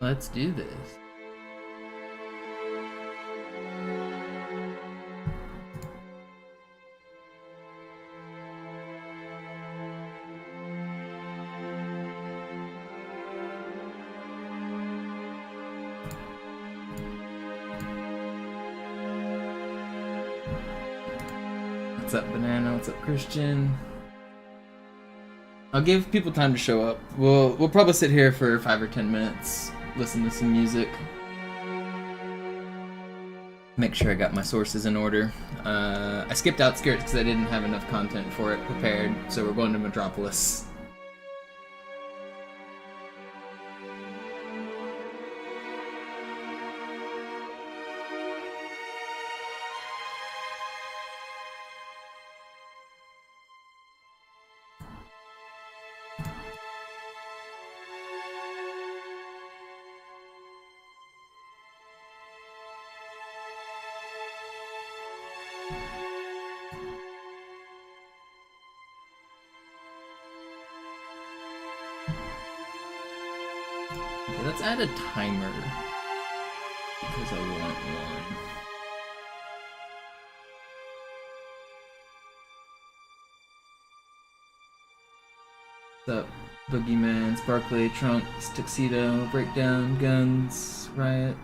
Let's do this. What's up, Banana? What's up, Christian? I'll give people time to show up. We'll probably sit here for 5 or 10 minutes, listen to some music. Make sure I got my sources in order. I skipped Outskirts because I didn't have enough content for it prepared, so we're going to Metropolis. Okay, let's add a timer, because I want one. What's up, Boogeyman, Sparkly, Trunks, Tuxedo, Breakdown, Guns, Riot.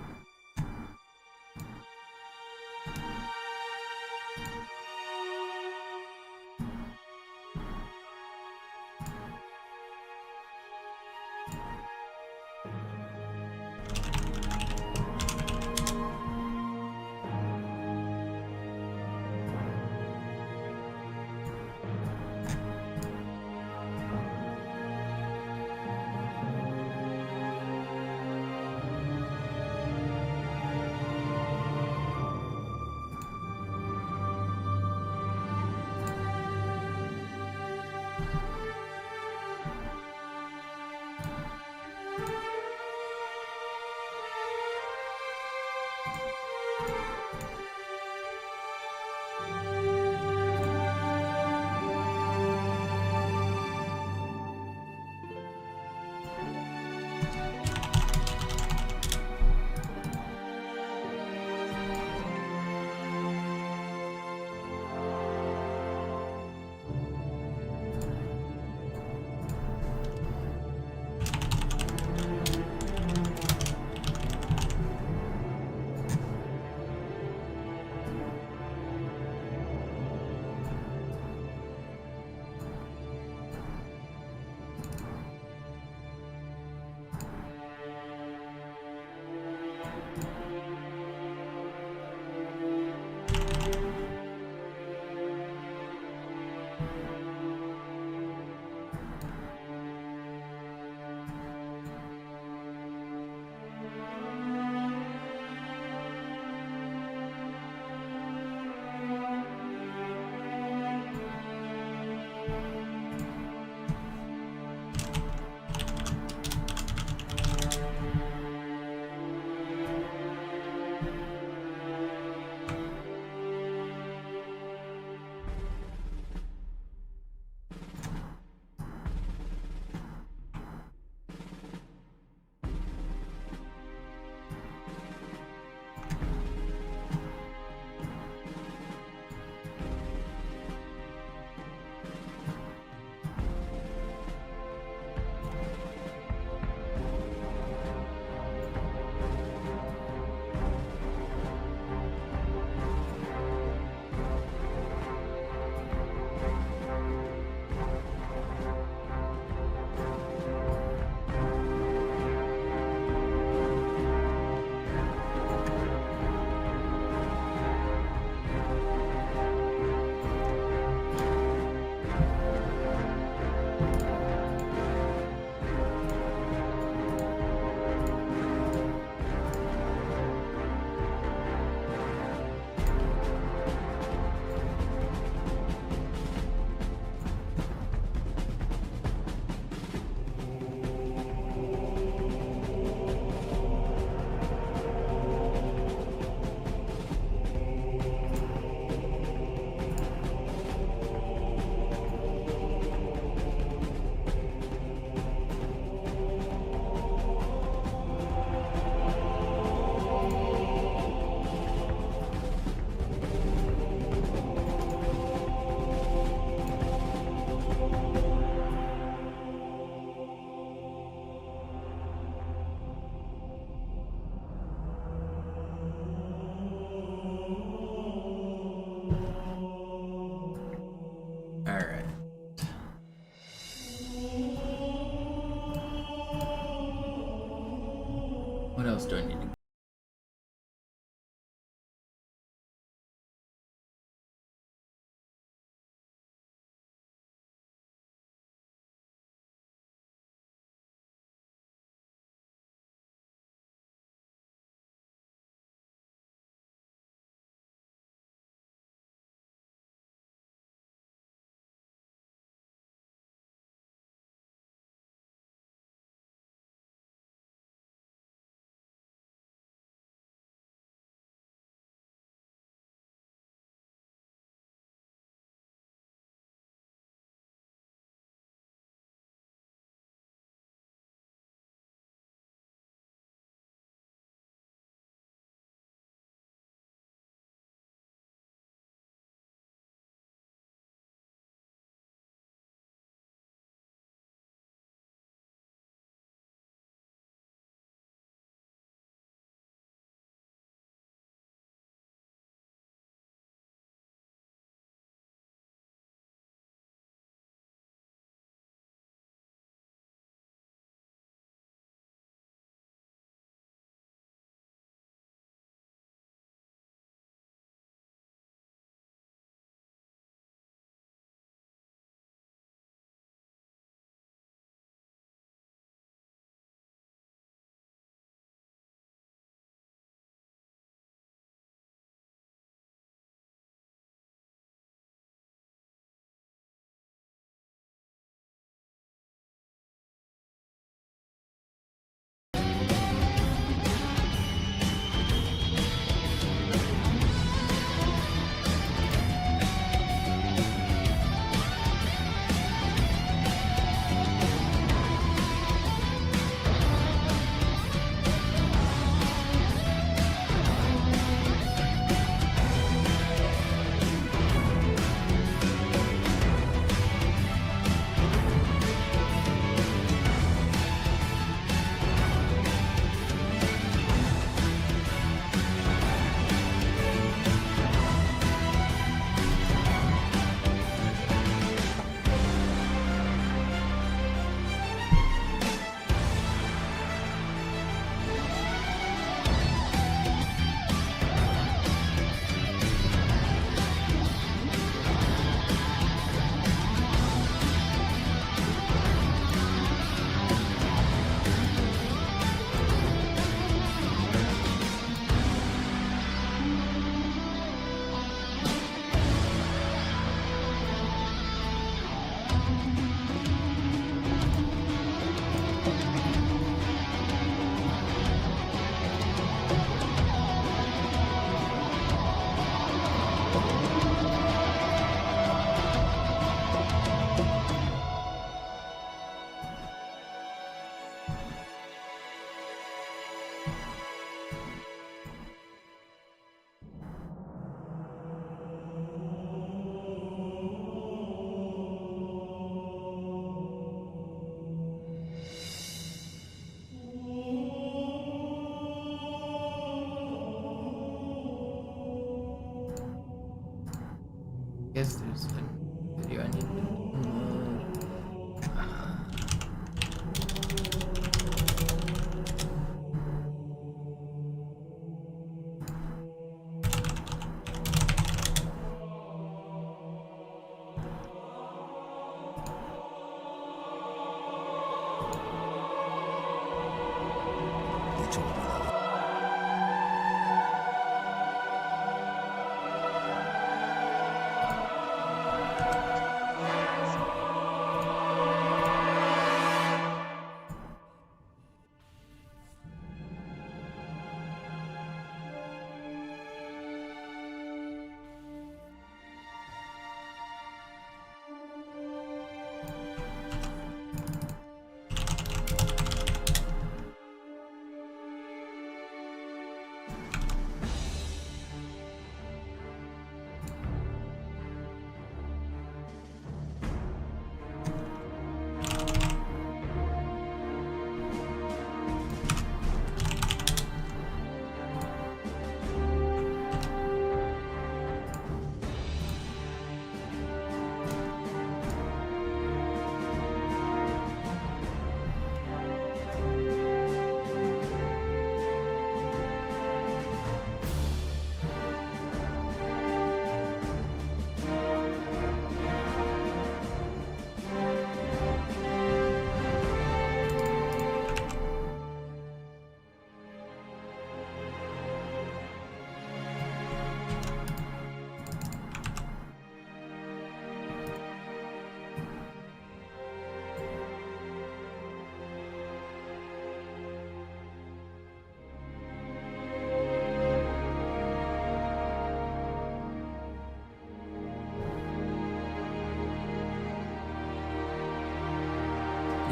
Guess there's a video I need to download.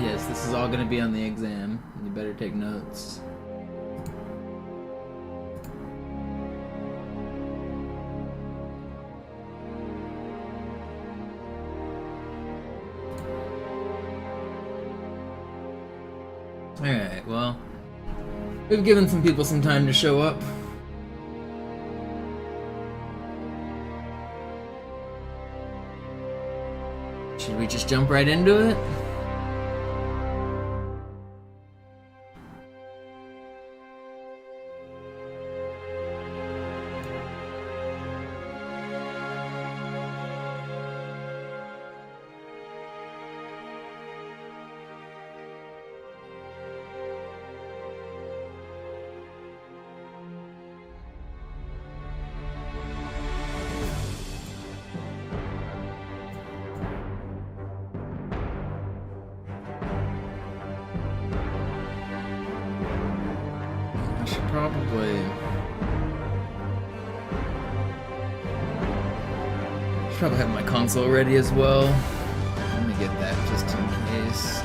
Yes, this is all going to be on the exam. You better take notes. Alright, well, we've given some people some time to show up. Should we just jump right into it? Probably have my console ready as well. Let me get that just in case.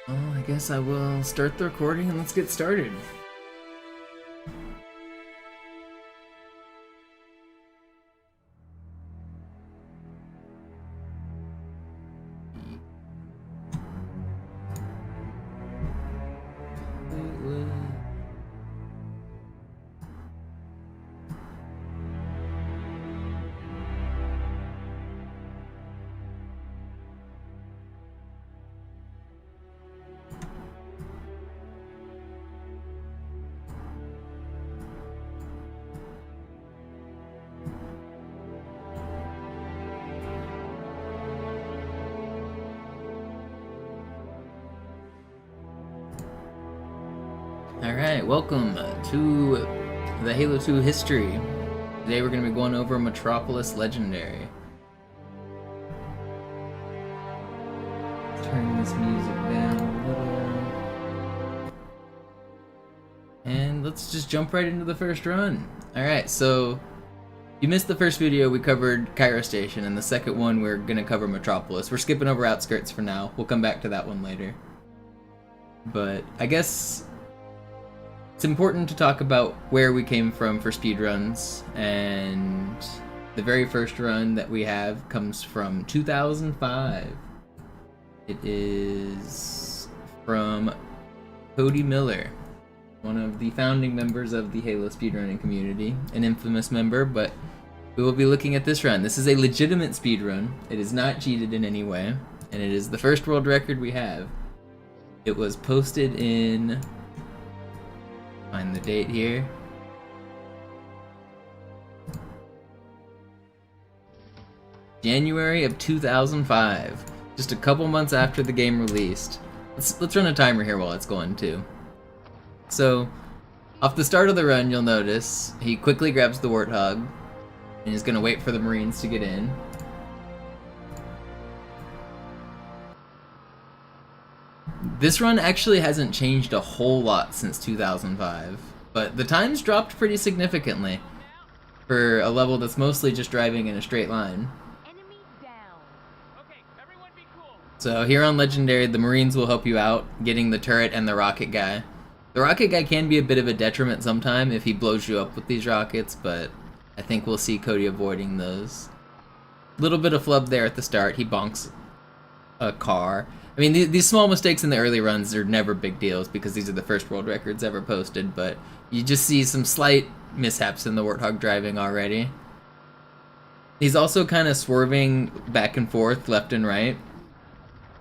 Well, I guess I will start the recording and let's get started. Alright, welcome to the Halo 2 history. Today we're going to be going over Metropolis Legendary. Turn this music down a little. And let's just jump right into the first run. Alright, so you missed the first video, we covered Cairo Station, and the second one we're going to cover Metropolis. We're skipping over Outskirts for now. We'll come back to that one later. But I guess it's important to talk about where we came from for speedruns, and the very first run that we have comes from 2005. It is from Cody Miller, one of the founding members of the Halo speedrunning community, an infamous member, but we will be looking at this run. This is a legitimate speedrun. It is not cheated in any way, and it is the first world record we have. It was posted in... find the date here. January of 2005. Just a couple months after the game released. Let's run a timer here while it's going too. So, off the start of the run, you'll notice he quickly grabs the Warthog and he's gonna wait for the Marines to get in. This run actually hasn't changed a whole lot since 2005, but the times dropped pretty significantly for a level that's mostly just driving in a straight line. Enemy down. Okay, everyone be cool. So here on Legendary, the Marines will help you out, getting the turret and the rocket guy. The rocket guy can be a bit of a detriment sometime if he blows you up with these rockets, but I think we'll see Cody avoiding those. Little bit of flub there at the start, he bonks a car. I mean, these small mistakes in the early runs are never big deals because these are the first world records ever posted, but you just see some slight mishaps in the Warthog driving already. He's also kind of swerving back and forth, left and right.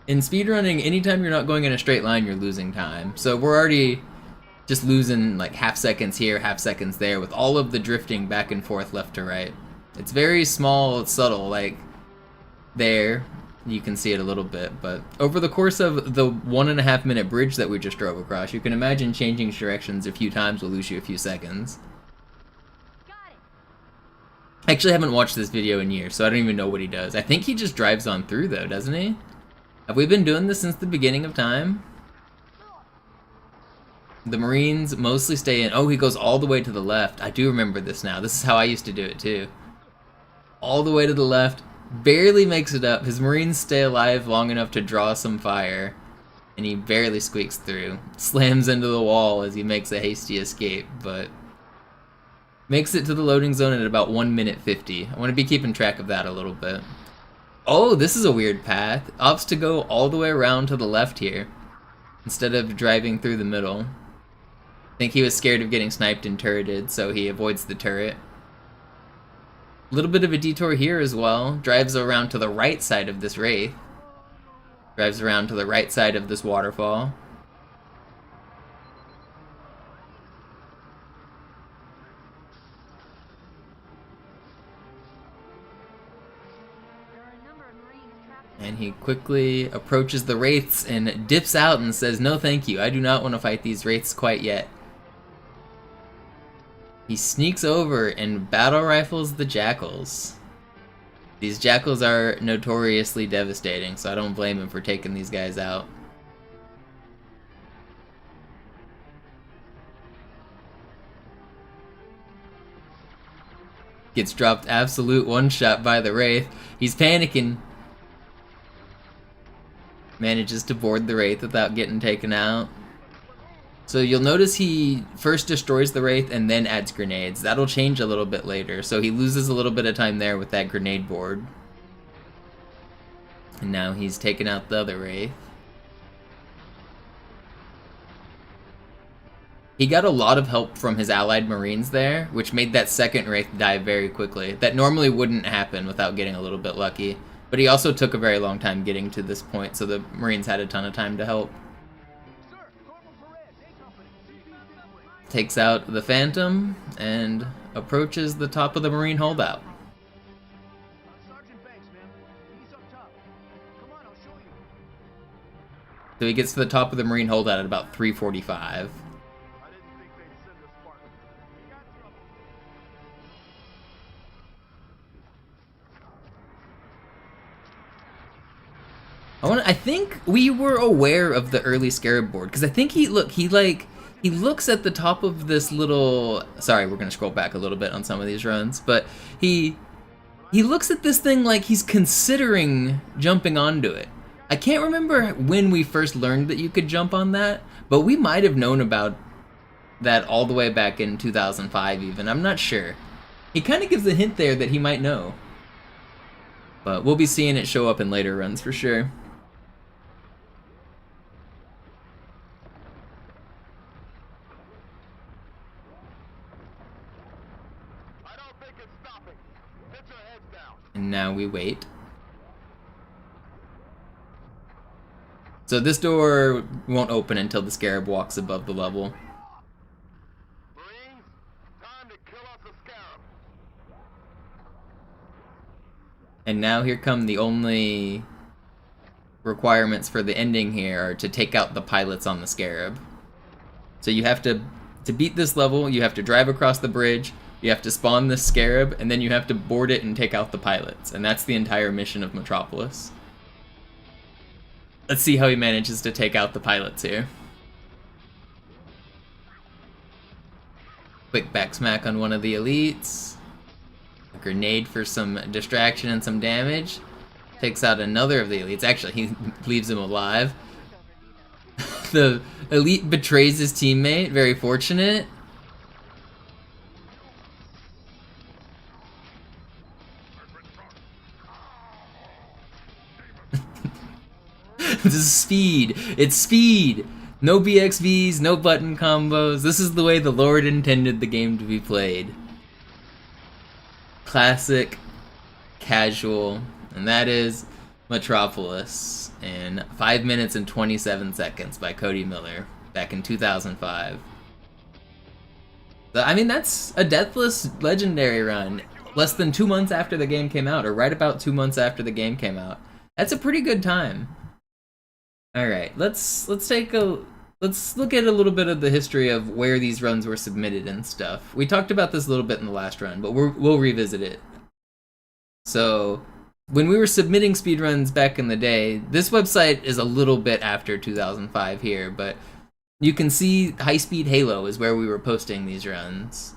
In speedrunning, anytime you're not going in a straight line, you're losing time. So we're already just losing like half seconds here, half seconds there with all of the drifting back and forth, left to right. It's very small, it's subtle, like there. You can see it a little bit, but over the course of the 1.5 minute bridge that we just drove across, you can imagine changing directions a few times will lose you a few seconds. Got it. I actually haven't watched this video in years, so I don't even know what he does. I think he just drives on through though, doesn't he? Have we been doing this since the beginning of time? The Marines mostly stay in. Oh, he goes all the way to the left. I do remember this now. This is how I used to do it too. All the way to the left. Barely makes it up. His Marines stay alive long enough to draw some fire, and he barely squeaks through. Slams into the wall as he makes a hasty escape, but makes it to the loading zone at about 1 minute 50. I want to be keeping track of that a little bit. Oh, this is a weird path. Opts to go all the way around to the left here, instead of driving through the middle. I think he was scared of getting sniped and turreted, so he avoids the turret. Little bit of a detour here as well. Drives around to the right side of this wraith. Drives around to the right side of this waterfall. There are a number of Marines trapped. And he quickly approaches the wraiths and dips out and says, "No thank you, I do not want to fight these wraiths quite yet." He sneaks over and battle rifles the jackals. These jackals are notoriously devastating, so I don't blame him for taking these guys out. Gets dropped absolute one shot by the wraith. He's panicking. Manages to board the Wraith without getting taken out. So you'll notice he first destroys the Wraith and then adds grenades. That'll change a little bit later, so he loses a little bit of time there with that grenade board. And now he's taken out the other Wraith. He got a lot of help from his allied Marines there, which made that second Wraith die very quickly. That normally wouldn't happen without getting a little bit lucky. But he also took a very long time getting to this point, so the Marines had a ton of time to help. Takes out the Phantom and approaches the top of the Marine holdout. So he gets to the top of the Marine holdout at about 3:45. I think we were aware of the early Scarab board, because I think he looks at the top of this little, sorry, we're gonna scroll back a little bit on some of these runs, but he looks at this thing like he's considering jumping onto it. I can't remember when we first learned that you could jump on that, but we might have known about that all the way back in 2005 even, I'm not sure. He kind of gives a hint there that he might know. But we'll be seeing it show up in later runs for sure. And now we wait. So this door won't open until the Scarab walks above the level. Marines, time to kill off the Scarab. And now here come the only requirements for the ending here are to take out the pilots on the Scarab. So you have to beat this level, you have to drive across the bridge, you have to spawn this Scarab, and then you have to board it and take out the pilots. And that's the entire mission of Metropolis. Let's see how he manages to take out the pilots here. Quick back smack on one of the elites. A grenade for some distraction and some damage. Takes out another of the elites. Actually, he leaves him alive. The elite betrays his teammate. Very fortunate. This is speed. It's speed. No BXVs, no button combos. This is the way the Lord intended the game to be played. Classic, casual, and that is Metropolis in 5 minutes and 27 seconds by Cody Miller back in 2005. I mean, that's a deathless legendary run. Less than 2 months after the game came out, or right about 2 months after the game came out. That's a pretty good time. All right, let's look at a little bit of the history of where these runs were submitted and stuff. We talked about this a little bit in the last run, but we'll revisit it. So, when we were submitting speedruns back in the day, this website is a little bit after 2005 here, but you can see High Speed Halo is where we were posting these runs.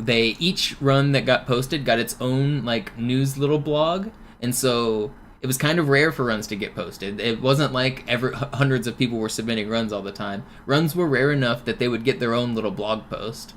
Each run that got posted got its own like news little blog, and so it was kind of rare for runs to get posted. It wasn't like hundreds of people were submitting runs all the time. Runs were rare enough that they would get their own little blog post.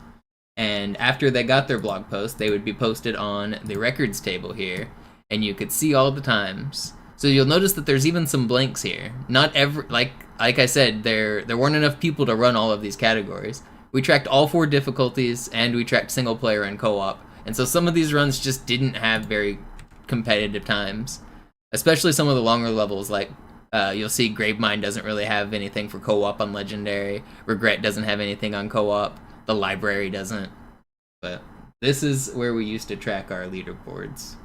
And after they got their blog post, they would be posted on the records table here, and you could see all the times. So you'll notice that there's even some blanks here. Not every, like I said, there weren't enough people to run all of these categories. We tracked all 4 difficulties, and we tracked single player and co-op. And so some of these runs just didn't have very competitive times. Especially some of the longer levels, like you'll see Gravemind doesn't really have anything for co-op on Legendary. Regret doesn't have anything on co-op. The Library doesn't. But this is where we used to track our leaderboards.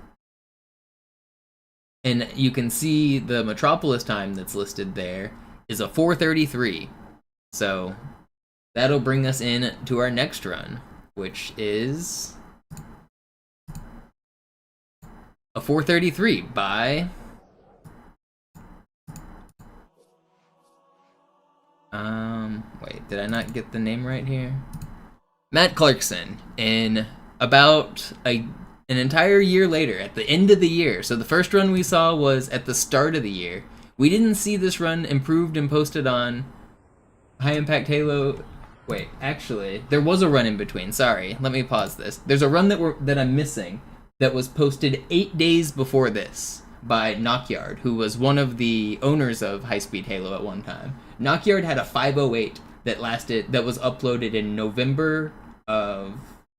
And you can see the Metropolis time that's listed there is a 4:33. So that'll bring us in to our next run, which is a 4:33 by wait, did I not get the name right here? Matt Clarkson in about an entire year later, at the end of the year. So the first run we saw was at the start of the year. We didn't see this run improved and posted on High Impact Halo. Wait, actually, there was a run in between. Sorry, let me pause this. There's a run that I'm missing that was posted 8 days before this by Knockyard, who was one of the owners of High Speed Halo at one time. Knockyard had a 508 that was uploaded in November of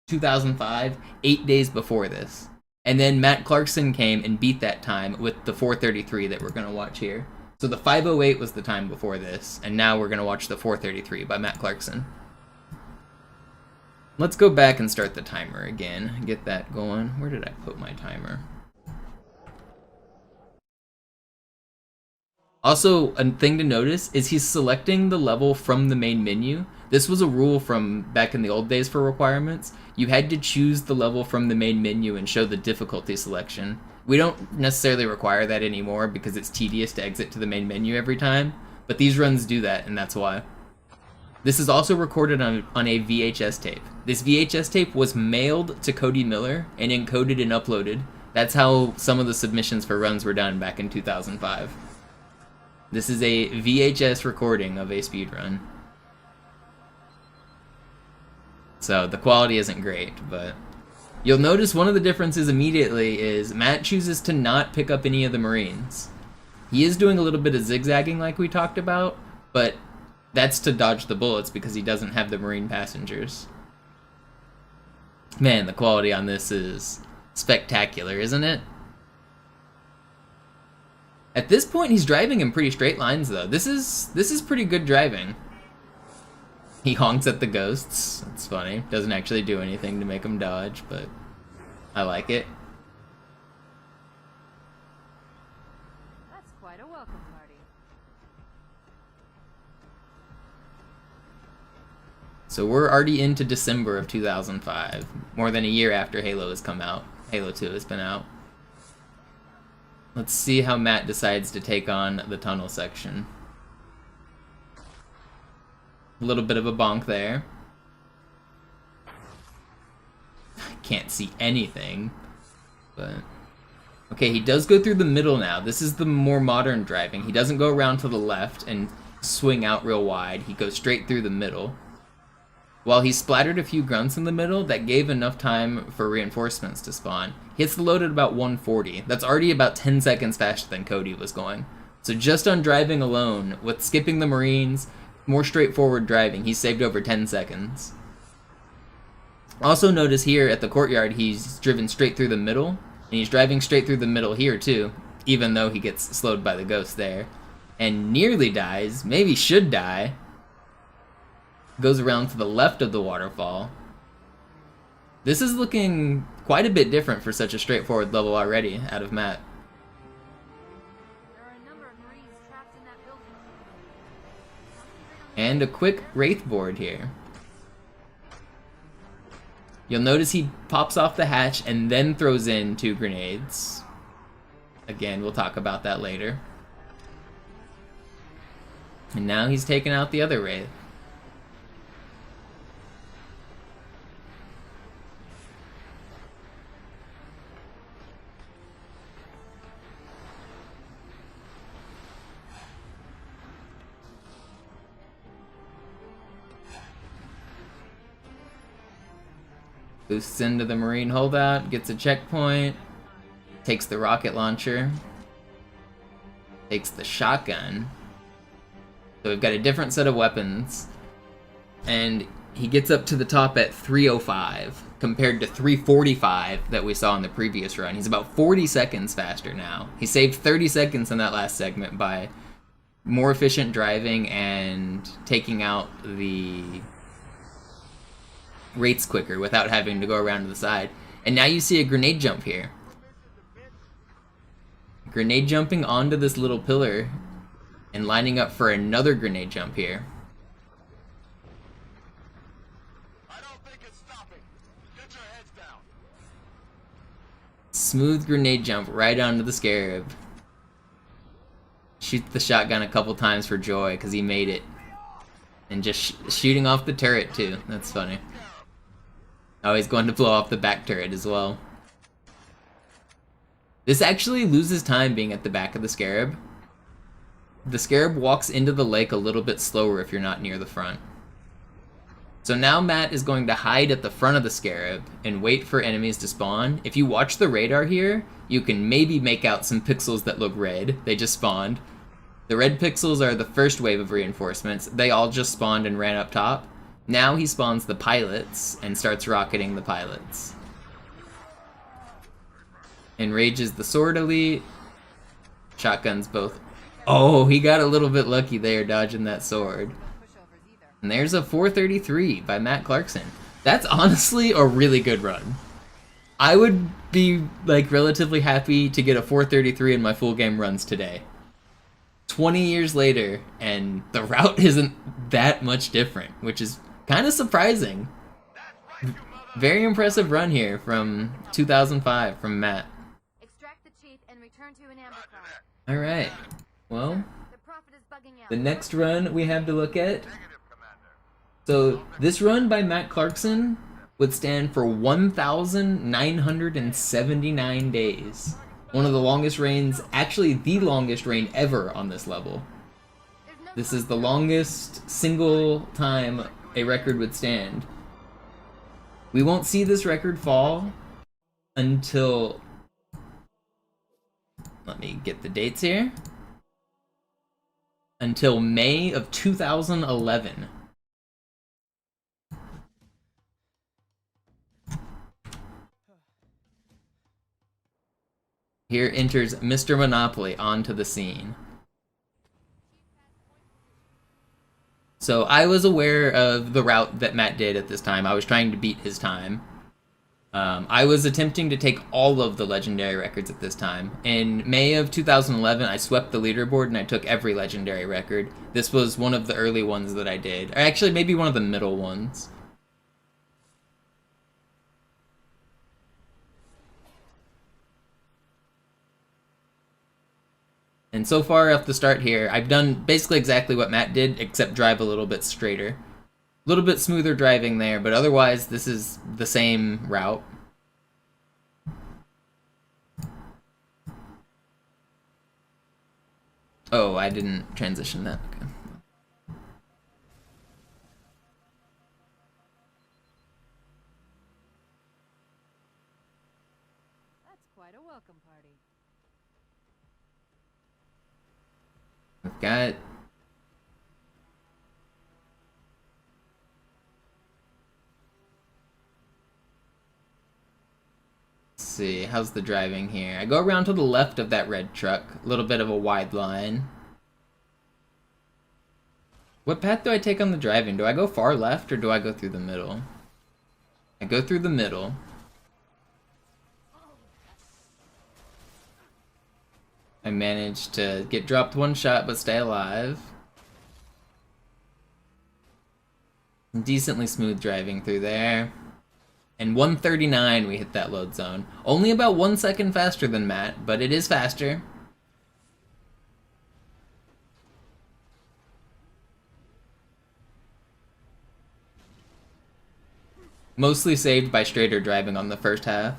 2005, 8 days before this. And then Matt Clarkson came and beat that time with the 433 that we're going to watch here. So the 508 was the time before this, and now we're going to watch the 433 by Matt Clarkson. Let's go back and start the timer again. Get that going. Where did I put my timer? Also, a thing to notice is he's selecting the level from the main menu. This was a rule from back in the old days for requirements. You had to choose the level from the main menu and show the difficulty selection. We don't necessarily require that anymore because it's tedious to exit to the main menu every time, but these runs do that, and that's why. This is also recorded on a VHS tape. This VHS tape was mailed to Cody Miller and encoded and uploaded. That's how some of the submissions for runs were done back in 2005. This is a VHS recording of a speedrun. So the quality isn't great, but you'll notice one of the differences immediately is Matt chooses to not pick up any of the Marines. He is doing a little bit of zigzagging like we talked about, but that's to dodge the bullets because he doesn't have the Marine passengers. Man, the quality on this is spectacular, isn't it? At this point, he's driving in pretty straight lines, though. This is pretty good driving. He honks at the ghosts. It's funny. Doesn't actually do anything to make him dodge, but I like it. That's quite a welcome party. So we're already into December of 2005, more than a year after Halo has come out. Halo 2 has been out. Let's see how Matt decides to take on the tunnel section. A little bit of a bonk there. Can't see anything, but okay, he does go through the middle now. This is the more modern driving. He doesn't go around to the left and swing out real wide. He goes straight through the middle. While he splattered a few grunts in the middle, that gave enough time for reinforcements to spawn. He hits the load at about 140. That's already about 10 seconds faster than Cody was going. So just on driving alone, with skipping the Marines, more straightforward driving, he saved over 10 seconds. Also notice here at the courtyard, he's driven straight through the middle, and he's driving straight through the middle here too, even though he gets slowed by the ghost there. And nearly dies, maybe should die. Goes around to the left of the waterfall. This is looking quite a bit different for such a straightforward level already out of Matt. There are a number of Marines trapped in that building. And a quick Wraith board here. You'll notice he pops off the hatch and then throws in 2 grenades. Again, we'll talk about that later. And now he's taking out the other Wraith. Boosts into the Marine holdout, gets a checkpoint, takes the rocket launcher, takes the shotgun. So we've got a different set of weapons, and he gets up to the top at 305 compared to 345 that we saw in the previous run. He's about 40 seconds faster now. He saved 30 seconds in that last segment by more efficient driving and taking out the Wraiths quicker without having to go around to the side. And now you see a grenade jump here. Grenade jumping onto this little pillar and lining up for another grenade jump here. I don't think it's stopping. Get your heads down. Smooth grenade jump right onto the Scarab. Shoots the shotgun a couple times for joy because he made it. And just shooting off the turret too. That's funny. Oh, he's going to blow off the back turret as well. This actually loses time being at the back of the Scarab. The Scarab walks into the lake a little bit slower if you're not near the front. So now Matt is going to hide at the front of the Scarab and wait for enemies to spawn. If you watch the radar here, you can maybe make out some pixels that look red. They just spawned. The red pixels are the first wave of reinforcements. They all just spawned and ran up top. Now he spawns the pilots and starts rocketing the pilots. Enrages the Sword Elite. Shotguns both. Oh, he got a little bit lucky there dodging that sword. And there's a 433 by Matt Clarkson. That's honestly a really good run. I would be like relatively happy to get a 433 in my full game runs today. 20 years later, and the route isn't that much different, which is kind of surprising. Very impressive run here from 2005 from Matt. Extract the chief and return to an amber car. Alright, well, The prophet is bugging out. the next run we have to look at. So this run by Matt Clarkson would stand for 1,979 days. One of the longest reigns, actually the longest reign ever on this level. This is the longest single time a record would stand. We won't see this record fall until... Let me get the dates here. Until May of 2011. Here enters MisterMonopoli onto the scene. So I was aware of the route that Matt did at this time. I was trying to beat his time. I was attempting to take all of the legendary records at this time. In May of 2011, I swept the leaderboard and I took every legendary record. This was one of the early ones that I did. Or actually, maybe one of the middle ones. And so far off the start here, I've done basically exactly what Matt did, except drive a little bit straighter. A little bit smoother driving there, but otherwise this is the same route. Oh, I didn't transition that. Okay. That's quite a welcome party. We've got... Let's see, how's the driving here? I go around to the left of that red truck, a little bit of a wide line. What path do I take on the driving? Do I go far left or do I go through the middle? I go through the middle. I managed to get dropped one shot but stay alive. Decently smooth driving through there. And 139 we hit that load zone. Only about 1 second faster than Matt, but it is faster. Mostly saved by straighter driving on the first half.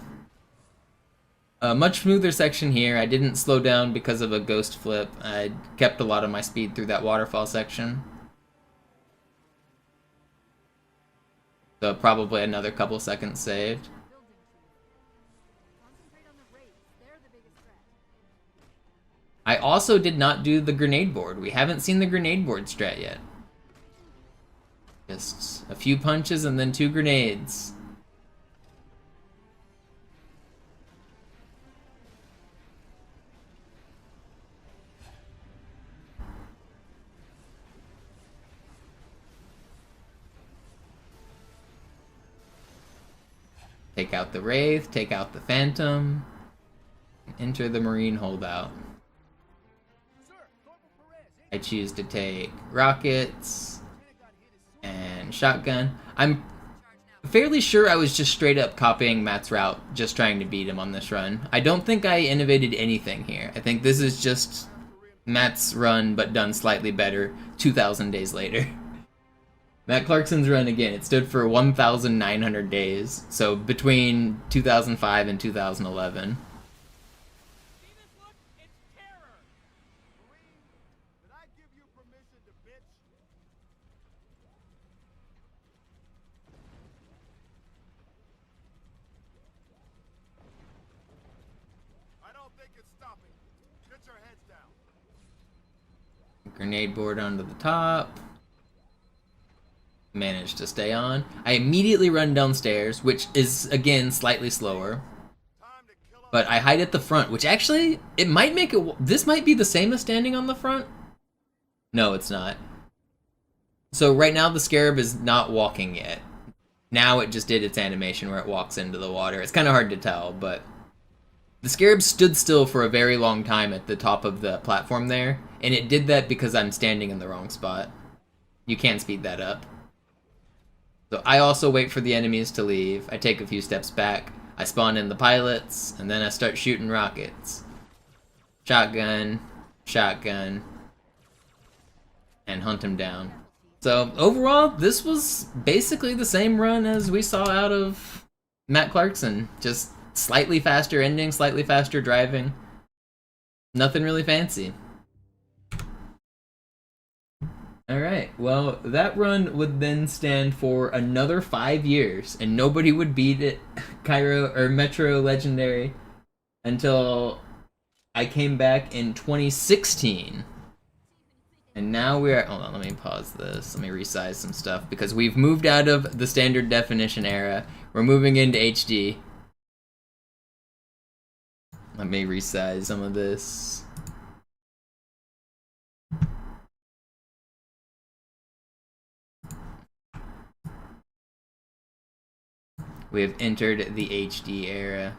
A much smoother section here. I didn't slow down because of a ghost flip. I kept a lot of my speed through that waterfall section. So probably another couple seconds saved. Concentrate on the raids. They're the biggest threat. I also did not do the grenade board. We haven't seen the grenade board strat yet. Just a few punches and then 2 grenades. Take out the Wraith, take out the Phantom, enter the Marine holdout. I choose to take rockets and shotgun. I'm fairly sure I was just straight up copying Matt's route, just trying to beat him on this run. I don't think I innovated anything here. I think this is just Matt's run, but done slightly better 2,000 days later. Matt Clarkson's run, again, it stood for 1,900 days, so between 2005 and 2011. stopping. Get your heads down. Grenade board onto the top. Managed to stay on. I immediately run downstairs, which is, again, slightly slower. Time to kill off. But I hide at the front, which actually, it might make it... This might be the same as standing on the front. No, it's not. So right now the Scarab is not walking yet. Now it just did its animation where it walks into the water. It's kind of hard to tell, but... The Scarab stood still for a very long time at the top of the platform there, and it did that because I'm standing in the wrong spot. You can speed that up. So I also wait for the enemies to leave. I take a few steps back. I spawn in the pilots, and then I start shooting rockets. Shotgun, shotgun, and hunt him down. So overall, this was basically the same run as we saw out of Matt Clarkson. Just slightly faster ending, slightly faster driving. Nothing really fancy. Alright, well, that run would then stand for another 5 years, and nobody would beat it, Cairo or Metro Legendary, until I came back in 2016. And now we're... Hold on, let me pause this. Let me resize some stuff, because we've moved out of the standard definition era. We're moving into HD. Let me resize some of this. We have entered the HD era.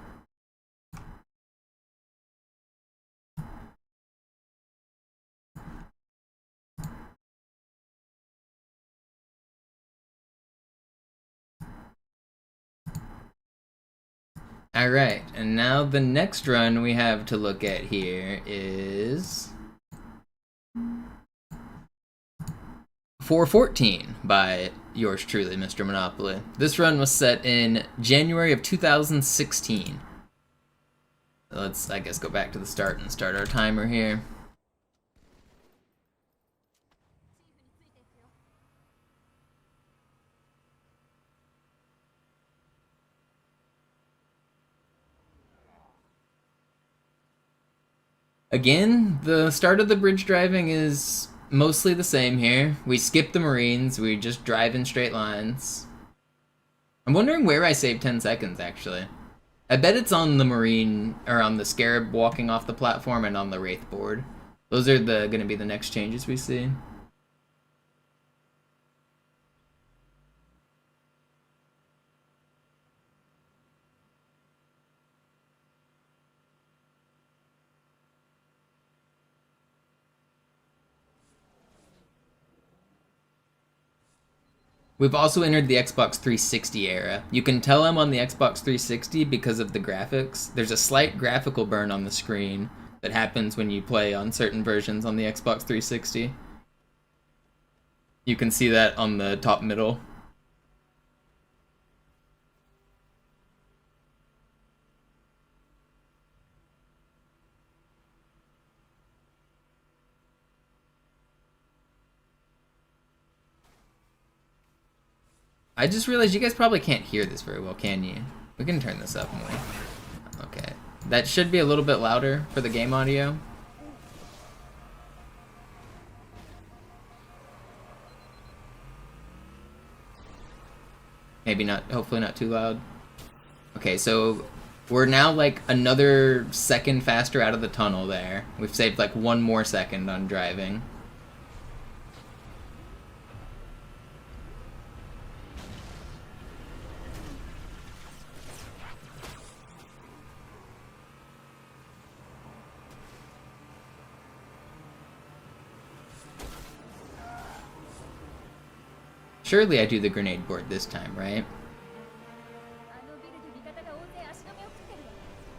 Alright, and now the next run we have to look at here is 414 by yours truly, MisterMonopoli. This run was set in January of 2016. Let's, I guess, go back to the start and start our timer here. Again, the start of the bridge driving is mostly the same here. We skip the Marines, we just drive in straight lines. I'm wondering where I saved 10 seconds, actually. I bet it's on the Marine, or on the Scarab walking off the platform and on the Wraith board. Those are gonna be the next changes we see. We've also entered the Xbox 360 era. You can tell I'm on the Xbox 360 because of the graphics. There's a slight graphical burn on the screen that happens when you play on certain versions on the Xbox 360. You can see that on the top middle. I just realized you guys probably can't hear this very well, can you? We can turn this up more. Okay. That should be a little bit louder for the game audio. Maybe not, hopefully not too loud. Okay, so we're now like another second faster out of the tunnel there. We've saved like 1 more second on driving. Surely I do the grenade board this time, right?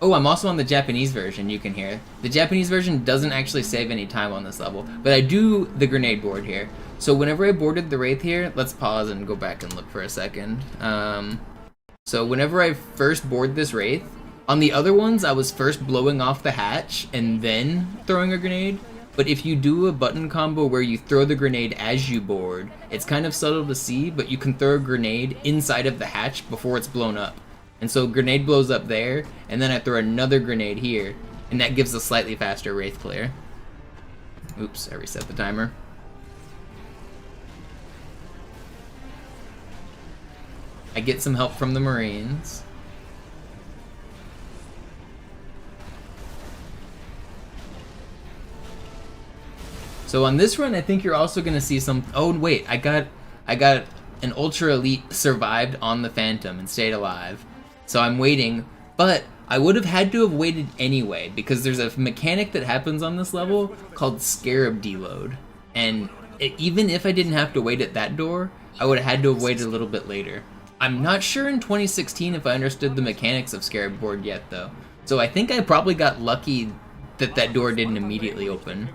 Oh, I'm also on the Japanese version, you can hear. The Japanese version doesn't actually save any time on this level, but I do the grenade board here. So whenever I boarded the Wraith here, let's pause and go back and look for a second. So whenever I first board this Wraith, on the other ones I was first blowing off the hatch and then throwing a grenade. But if you do a button combo where you throw the grenade as you board, it's kind of subtle to see, but you can throw a grenade inside of the hatch before it's blown up. And so grenade blows up there, and then I throw another grenade here, And that gives a slightly faster Wraith clear. Oops, I reset the timer. I get some help from the Marines. So on this run, I think you're also gonna see some. Oh wait, I got an Ultra Elite survived on the Phantom and stayed alive. So I'm waiting, but I would have had to have waited anyway because there's a mechanic that happens on this level called Scarab deload, and even if I didn't have to wait at that door, I would have had to have waited a little bit later. I'm not sure in 2016 if I understood the mechanics of Scarab board yet though, so I think I probably got lucky that that door didn't immediately open.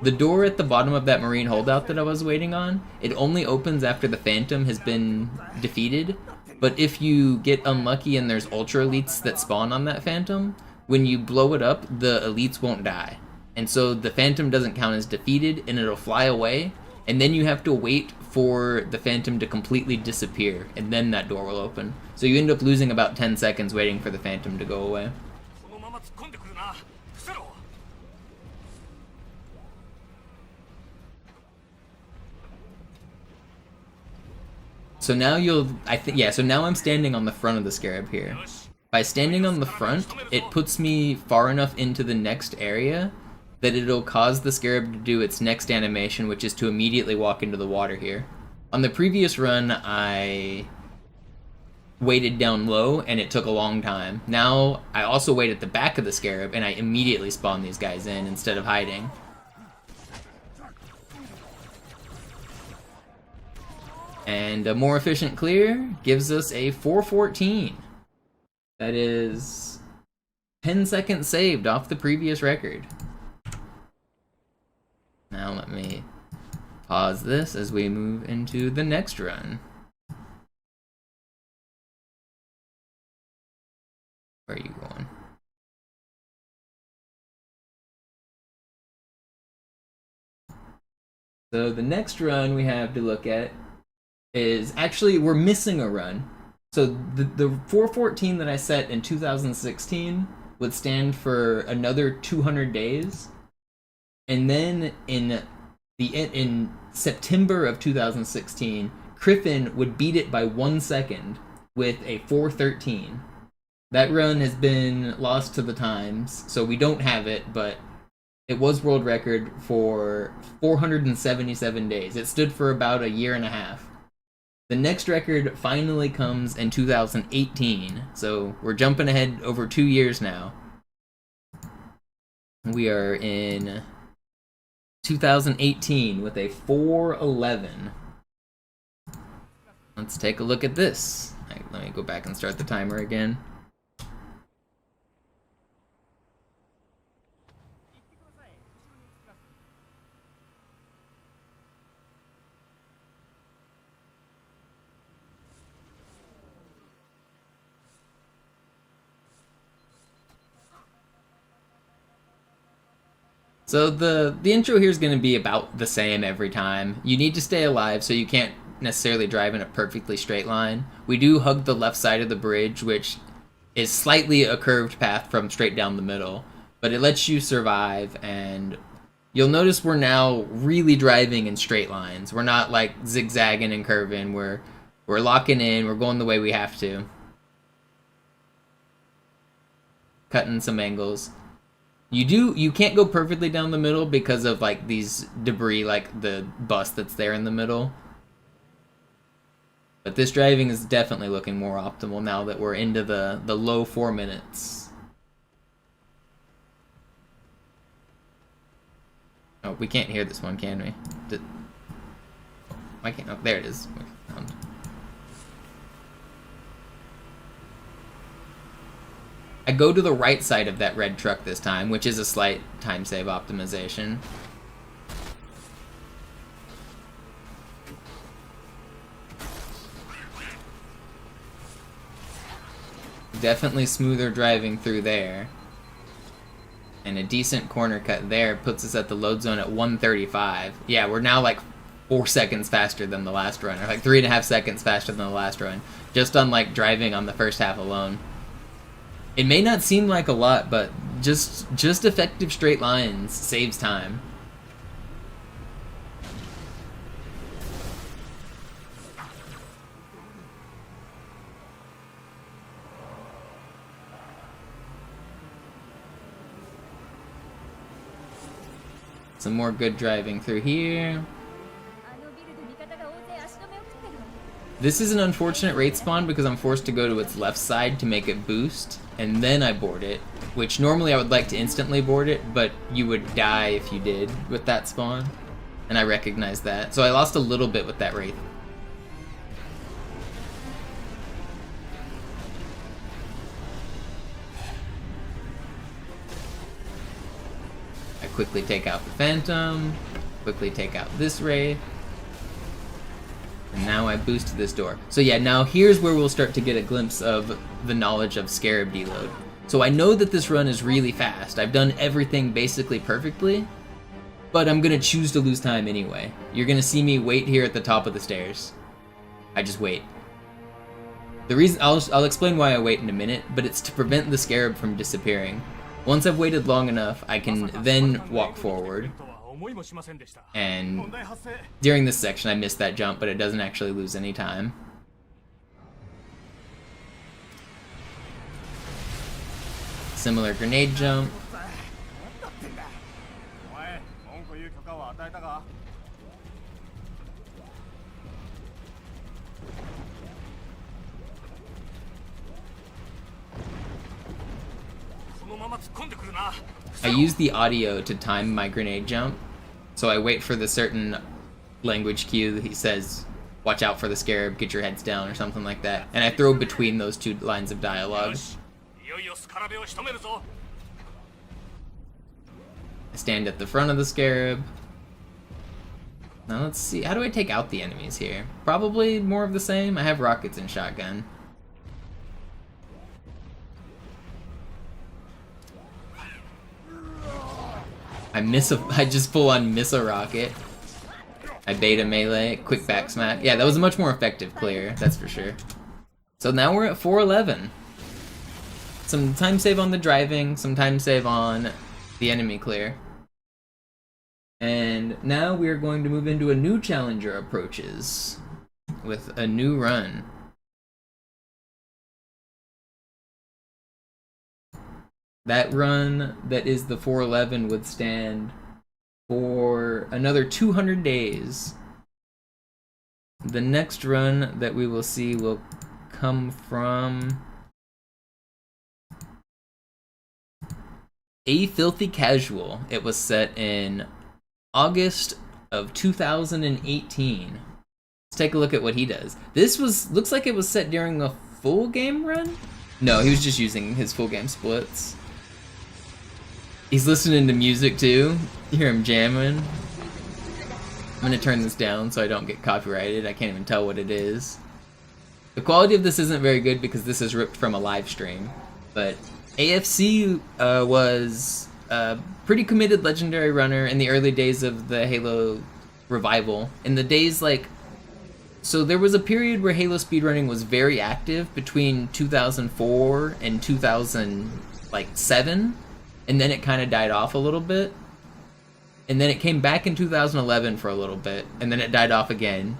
The door at the bottom of that Marine holdout that I was waiting on, it only opens after the Phantom has been defeated, but if you get unlucky and there's Ultra Elites that spawn on that Phantom, when you blow it up, the Elites won't die. And so the Phantom doesn't count as defeated and it'll fly away, and then you have to wait for the Phantom to completely disappear, and then that door will open. So you end up losing about 10 seconds waiting for the Phantom to go away. So now so now I'm standing on the front of the Scarab here. By standing on the front, it puts me far enough into the next area that it'll cause the Scarab to do its next animation, which is to immediately walk into the water here. On the previous run, I waited down low and it took a long time. Now, I also wait at the back of the Scarab and I immediately spawn these guys in instead of hiding. And a more efficient clear gives us a 414. That is 10 seconds saved off the previous record. Now let me pause this as we move into the next run. Where are you going? So the next run we have to look at is actually, we're missing a run. So the 414 that I set in 2016 would stand for another 200 days. And then in September of 2016, Kriffin would beat it by 1 second with a 413. That run has been lost to the times, so we don't have it, but it was world record for 477 days. It stood for about a year and a half. The next record finally comes in 2018, so we're jumping ahead over 2 years now. We are in 2018 with a 411. Let's take a look at this. Let me go back and start the timer again. So the intro here is going to be about the same every time. You need to stay alive, so you can't necessarily drive in a perfectly straight line. We do hug the left side of the bridge, which is slightly a curved path from straight down the middle, but it lets you survive, and you'll notice we're now really driving in straight lines. We're not like zigzagging and curving. We're locking in. We're going the way we have to. Cutting some angles. You can't go perfectly down the middle because of like these debris, like the bus that's there in the middle. But this driving is definitely looking more optimal now that we're into the low 4 minutes. Oh, we can't hear this one, can we? Why can't? Oh, there it is. I go to the right side of that red truck this time, which is a slight time save optimization. Definitely smoother driving through there. And a decent corner cut there puts us at the load zone at 135. Yeah, we're now like 4 seconds faster than the last run, or like 3.5 seconds faster than the last run, just on like driving on the first half alone. It may not seem like a lot, but Just effective straight lines saves time. Some more good driving through here. This is an unfortunate rate spawn because I'm forced to go to its left side to make it boost, and then I board it, which normally I would like to instantly board it, but you would die if you did with that spawn, and I recognize that. So I lost a little bit with that rate. I quickly take out the Phantom, quickly take out this Wraith, and now I boost to this door. So yeah, now here's where we'll start to get a glimpse of the knowledge of Scarab deload. So I know that this run is really fast. I've done everything basically perfectly, but I'm gonna choose to lose time anyway. You're gonna see me wait here at the top of the stairs. I just wait. The reason, I'll explain why I wait in a minute, but it's to prevent the Scarab from disappearing. Once I've waited long enough, I can then walk forward. And during this section I missed that jump, but it doesn't actually lose any time. Similar grenade jump. I use the audio to time my grenade jump, so I wait for the certain language cue that he says, watch out for the Scarab, get your heads down, or something like that, and I throw between those two lines of dialogue. I stand at the front of the Scarab. Now let's see, how do I take out the enemies here? Probably more of the same. I have rockets and shotgun. I just full on miss a rocket. I bait a melee, quick back smack. Yeah, that was a much more effective clear, that's for sure. So now we're at 411. Some time save on the driving, some time save on the enemy clear. And now we are going to move into a new challenger approaches with a new run. That run that is the 411 would stand for another 200 days. The next run that we will see will come from A Filthy Casual. It was set in August of 2018. Let's take a look at what he does. This looks like it was set during a full game run? No, he was just using his full game splits. He's listening to music too. You hear him jamming. I'm gonna turn this down so I don't get copyrighted. I can't even tell what it is. The quality of this isn't very good because this is ripped from a live stream. But AFC was a pretty committed legendary runner in the early days of the Halo revival. In the days so there was a period where Halo speedrunning was very active between 2004 and 2007. And then it kind of died off a little bit. And then it came back in 2011 for a little bit. And then it died off again.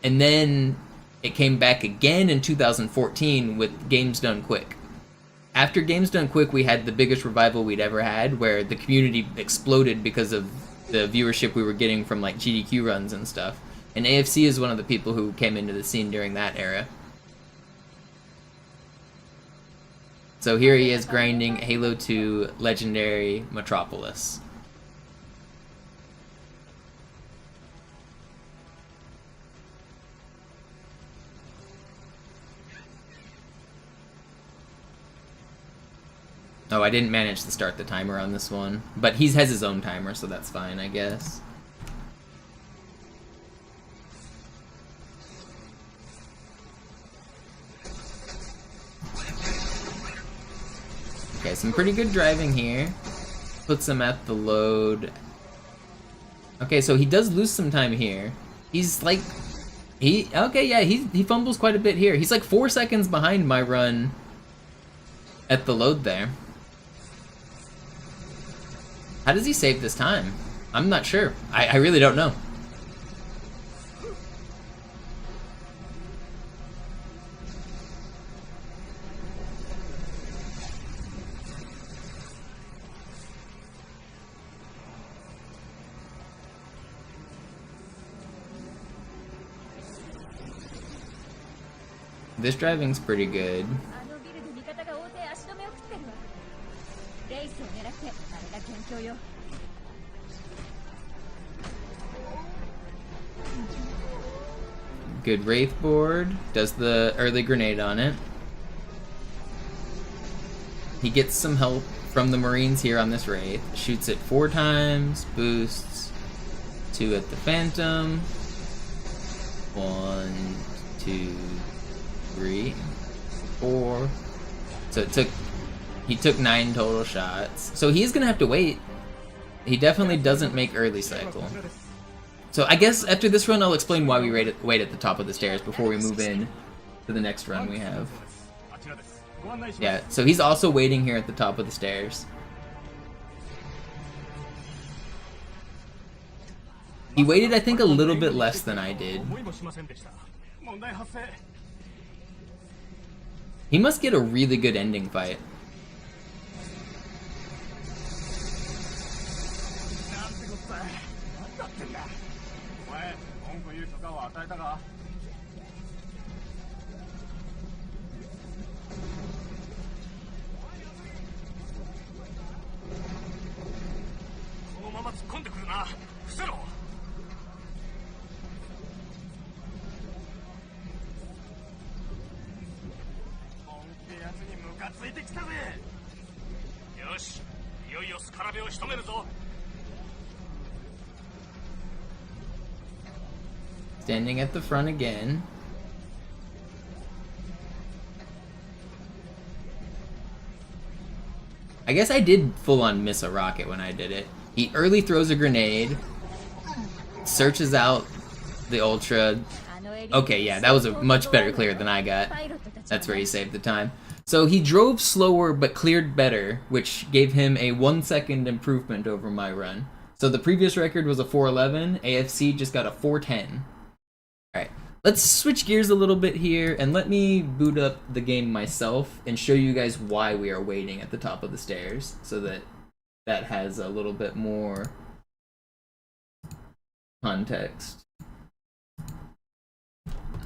And then it came back again in 2014 with Games Done Quick. After Games Done Quick, we had the biggest revival we'd ever had, where the community exploded because of the viewership we were getting from like GDQ runs and stuff. And AFC is one of the people who came into the scene during that era. So here he is grinding Halo 2 Legendary Metropolis. Oh, I didn't manage to start the timer on this one, but he has his own timer, so that's fine, I guess. Okay, some pretty good driving here. Puts him at the load. Okay, so he does lose some time here. He's like, he fumbles quite a bit here. He's like 4 seconds behind my run at the load there. How does he save this time? I'm not sure. I really don't know. This driving's pretty good. あのビルで味方が大勢足止めを食ってるわ。レイスを狙ってあれが県境よ。 Good Wraith board. Does the early grenade on it. He gets some help from the Marines here on this Wraith. Shoots it 4 times. Boosts. 2 at the Phantom. 1, 2, 3, 4. So he took 9 total shots. So he's gonna have to wait. He definitely doesn't make early cycle. So I guess after this run I'll explain why we wait at the top of the stairs before we move in to the next run we have. Yeah, so he's also waiting here at the top of the stairs. He waited, I think, a little bit less than I did. He must get a really good ending fight. Standing at the front again. I guess I did full-on miss a rocket when I did it. He early throws a grenade, searches out the Ultra. Okay, yeah, that was a much better clear than I got. That's where he saved the time. So he drove slower but cleared better, which gave him a 1-second improvement over my run. So the previous record was a 4:11, AFC just got a 4:10. Alright, let's switch gears a little bit here, and let me boot up the game myself and show you guys why we are waiting at the top of the stairs, so that that has a little bit more context.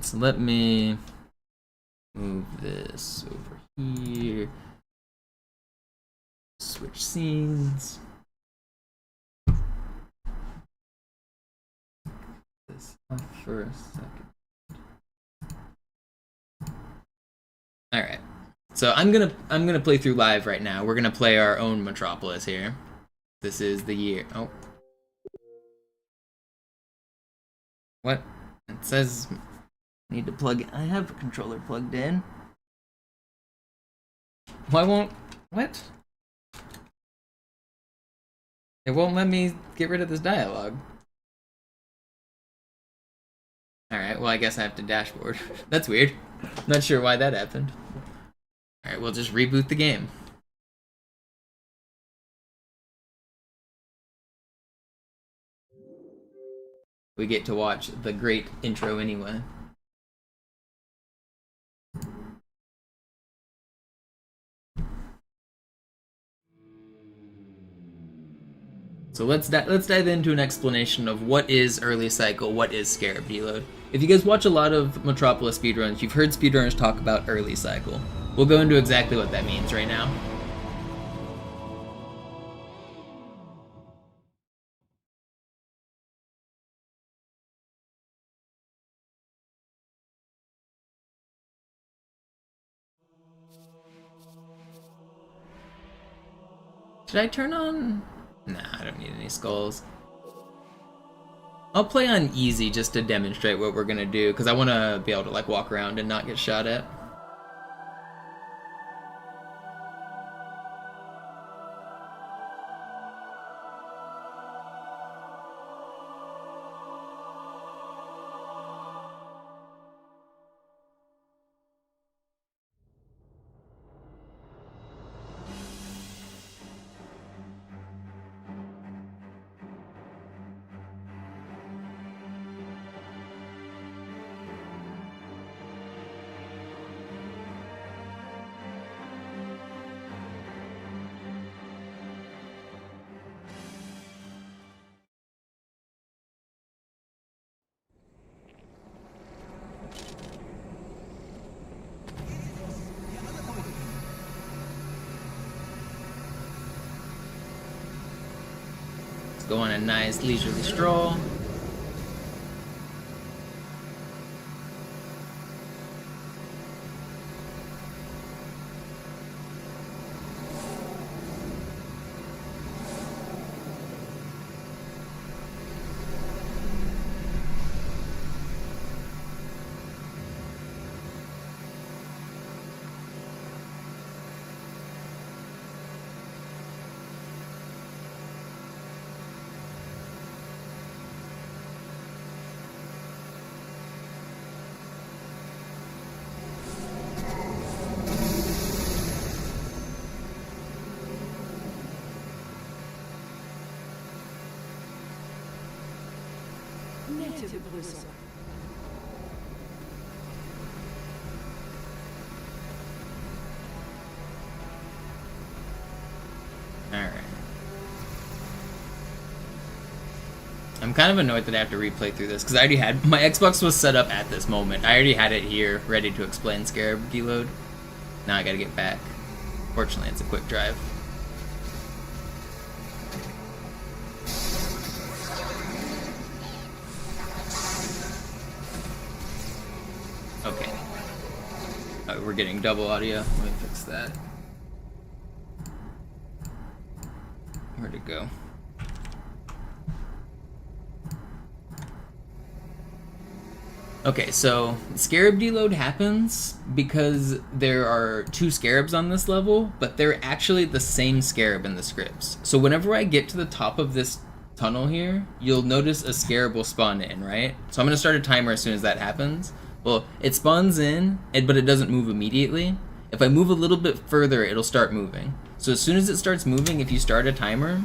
So let me move this over here. Switch scenes. This off for a second. All right. So I'm gonna play through live right now. We're gonna play our own Metropolis here. This is the year. Oh. What? It says need to plug in. I have a controller plugged in. Why won't... What? It won't let me get rid of this dialogue. Alright, well I guess I have to dashboard. That's weird. Not sure why that happened. Alright, we'll just reboot the game. We get to watch the great intro anyway. So let's dive into an explanation of what is early cycle, what is Scarab deload. If you guys watch a lot of Metropolis speedruns, you've heard speedrunners talk about early cycle. We'll go into exactly what that means right now. Should I turn on... Nah, I don't need any skulls. I'll play on easy just to demonstrate what we're gonna do, because I want to be able to like walk around and not get shot at. go on a nice leisurely stroll. Nette Begrüßung. Alright. I'm kind of annoyed that I have to replay through this, because I already had... My Xbox was set up at this moment. I already had it here, ready to explain Scarab deload. Now I gotta get back. Fortunately, it's a quick drive. Okay. Oh, we're getting double audio. Let me fix that. Where'd it go? Okay, so Scarab deload happens because there are 2 Scarabs on this level, but they're actually the same Scarab in the scripts. So whenever I get to the top of this tunnel here, you'll notice a Scarab will spawn in, right? So I'm going to start a timer as soon as that happens. Well, it spawns in, but it doesn't move immediately. If I move a little bit further, it'll start moving. So as soon as it starts moving, if you start a timer,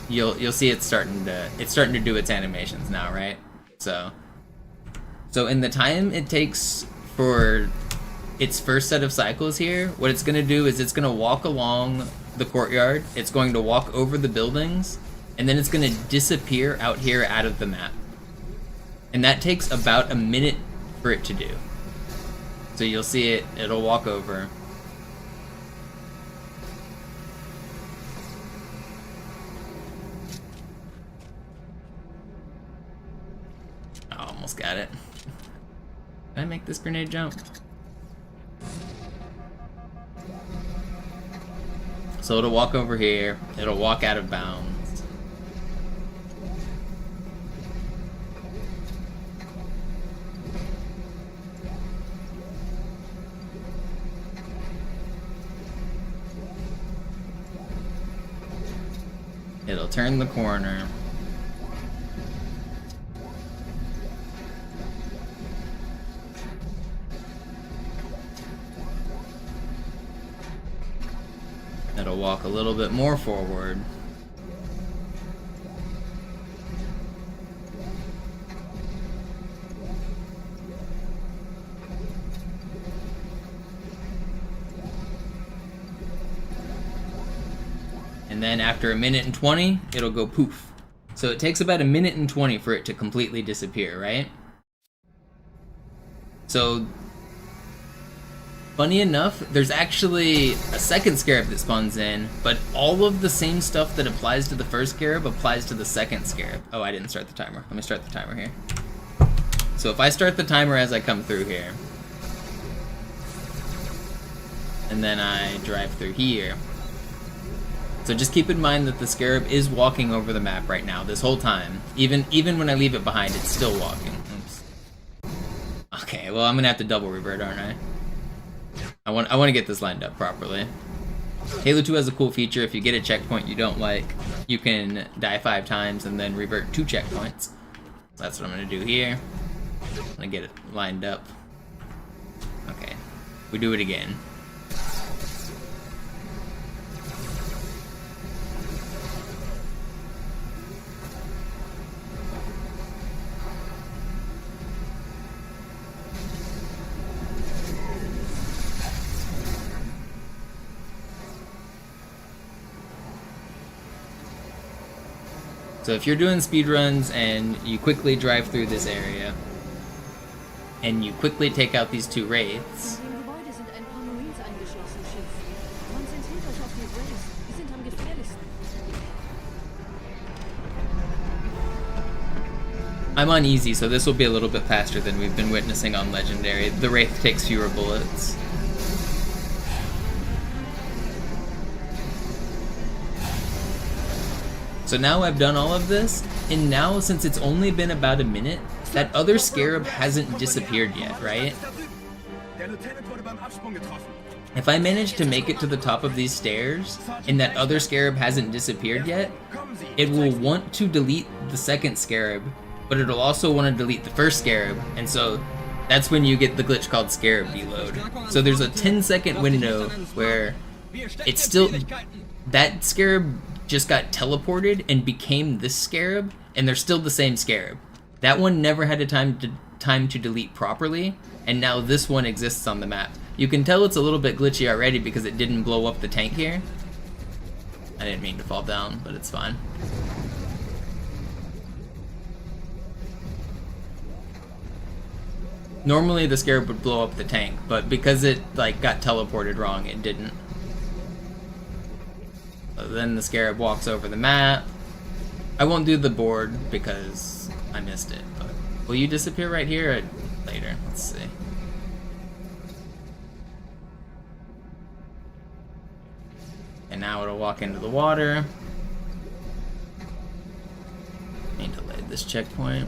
you'll see it's starting to do its animations now, right? So in the time it takes for its first set of cycles here, what it's gonna do is it's gonna walk along the courtyard, it's going to walk over the buildings, and then it's gonna disappear out here out of the map. And that takes about a minute for it to do. So you'll see it'll walk over. I almost got it. Did I make this grenade jump? So it'll walk over here, it'll walk out of bounds. It'll turn the corner. It'll walk a little bit more forward. And then after a minute and 20, it'll go poof. So it takes about a minute and 20 for it to completely disappear, right? So, funny enough, there's actually a second Scarab that spawns in, but all of the same stuff that applies to the first Scarab applies to the second Scarab. Oh, I didn't start the timer. Let me start the timer here. So if I start the timer as I come through here, and then I drive through here. So just keep in mind that the Scarab is walking over the map right now, this whole time. Even when I leave it behind, it's still walking. Oops. Okay, well I'm gonna have to double revert, aren't I? I want to get this lined up properly. Halo 2 has a cool feature. If you get a checkpoint you don't like, you can die 5 times and then revert 2 checkpoints. So that's what I'm gonna do here. I'm gonna get it lined up. Okay, we do it again. So if you're doing speedruns and you quickly drive through this area, and you quickly take out these 2 wraiths, In dem Gebäude sind ein paar Marines eingeschlossen, Schiff. Konzentriert euch auf die Wraiths. Die sind am gefährlichsten. I'm on easy, so this will be a little bit faster than we've been witnessing on Legendary. The Wraith takes fewer bullets. So now I've done all of this, and now since it's only been about a minute, that other Scarab hasn't disappeared yet, right? If I manage to make it to the top of these stairs, and that other Scarab hasn't disappeared yet, it will want to delete the second Scarab, but it'll also want to delete the first Scarab, and so that's when you get the glitch called Scarab deload. So there's a 10-second window where it's still... that Scarab just got teleported and became this Scarab, and they're still the same Scarab. That one never had a time to delete properly, and now this one exists on the map. You can tell it's a little bit glitchy already because it didn't blow up the tank here. I didn't mean to fall down, but it's fine. Normally the Scarab would blow up the tank, but because it like got teleported wrong, it didn't. So then the Scarab walks over the map. I won't do the board because I missed it, but will you disappear right here or later? Let's see. And now it'll walk into the water. Need to lay this checkpoint.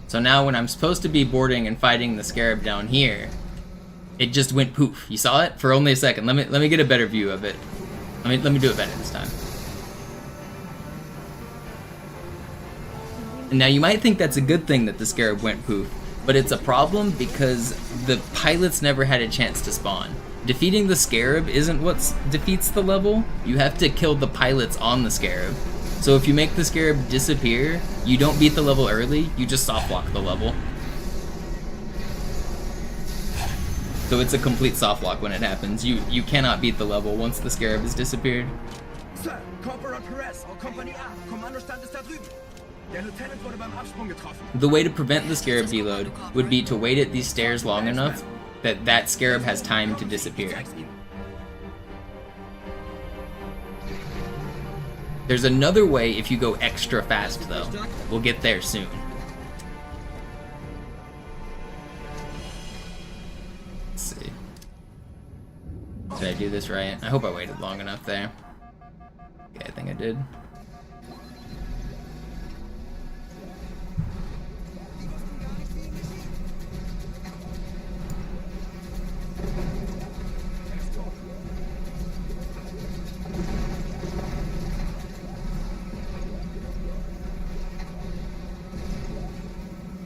So now when I'm supposed to be boarding and fighting the Scarab down here, it just went poof. You saw it for only a second. Let me get a better view of it. Let me do it better this time. And now you might think that's a good thing that the Scarab went poof, but it's a problem because the pilots never had a chance to spawn. Defeating the Scarab isn't what defeats the level. You have to kill the pilots on the Scarab. So if you make the Scarab disappear, you don't beat the level early, you just soft lock the level. So it's a complete soft lock when it happens. You cannot beat the level once the Scarab has disappeared. Sir, Corporal Perez, our Company A. Kommandostand ist da drüben. Der Lieutenant wurde beim Absprung getroffen. The way to prevent the Scarab deload would be to wait at these stairs long enough that that Scarab has time to disappear. There's another way if you go extra fast though. We'll get there soon. Let's see. Did I do this right? I hope I waited long enough there. Yeah, I think I did.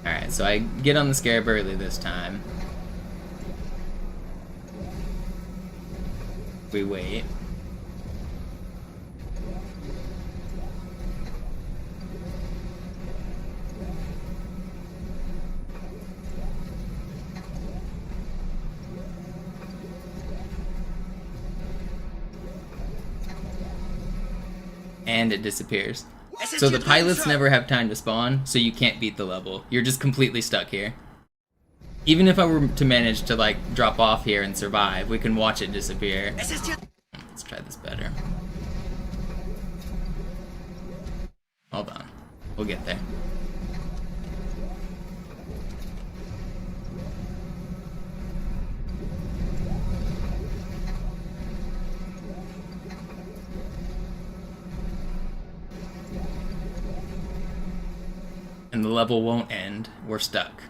Alright, so I get on the Scarab early this time. We wait. And it disappears. So the pilots never have time to spawn, so you can't beat the level. You're just completely stuck here. Even if I were to manage to like drop off here and survive, we can watch it disappear. Let's try this better. Hold on. We'll get there. And the level won't end. We're stuck.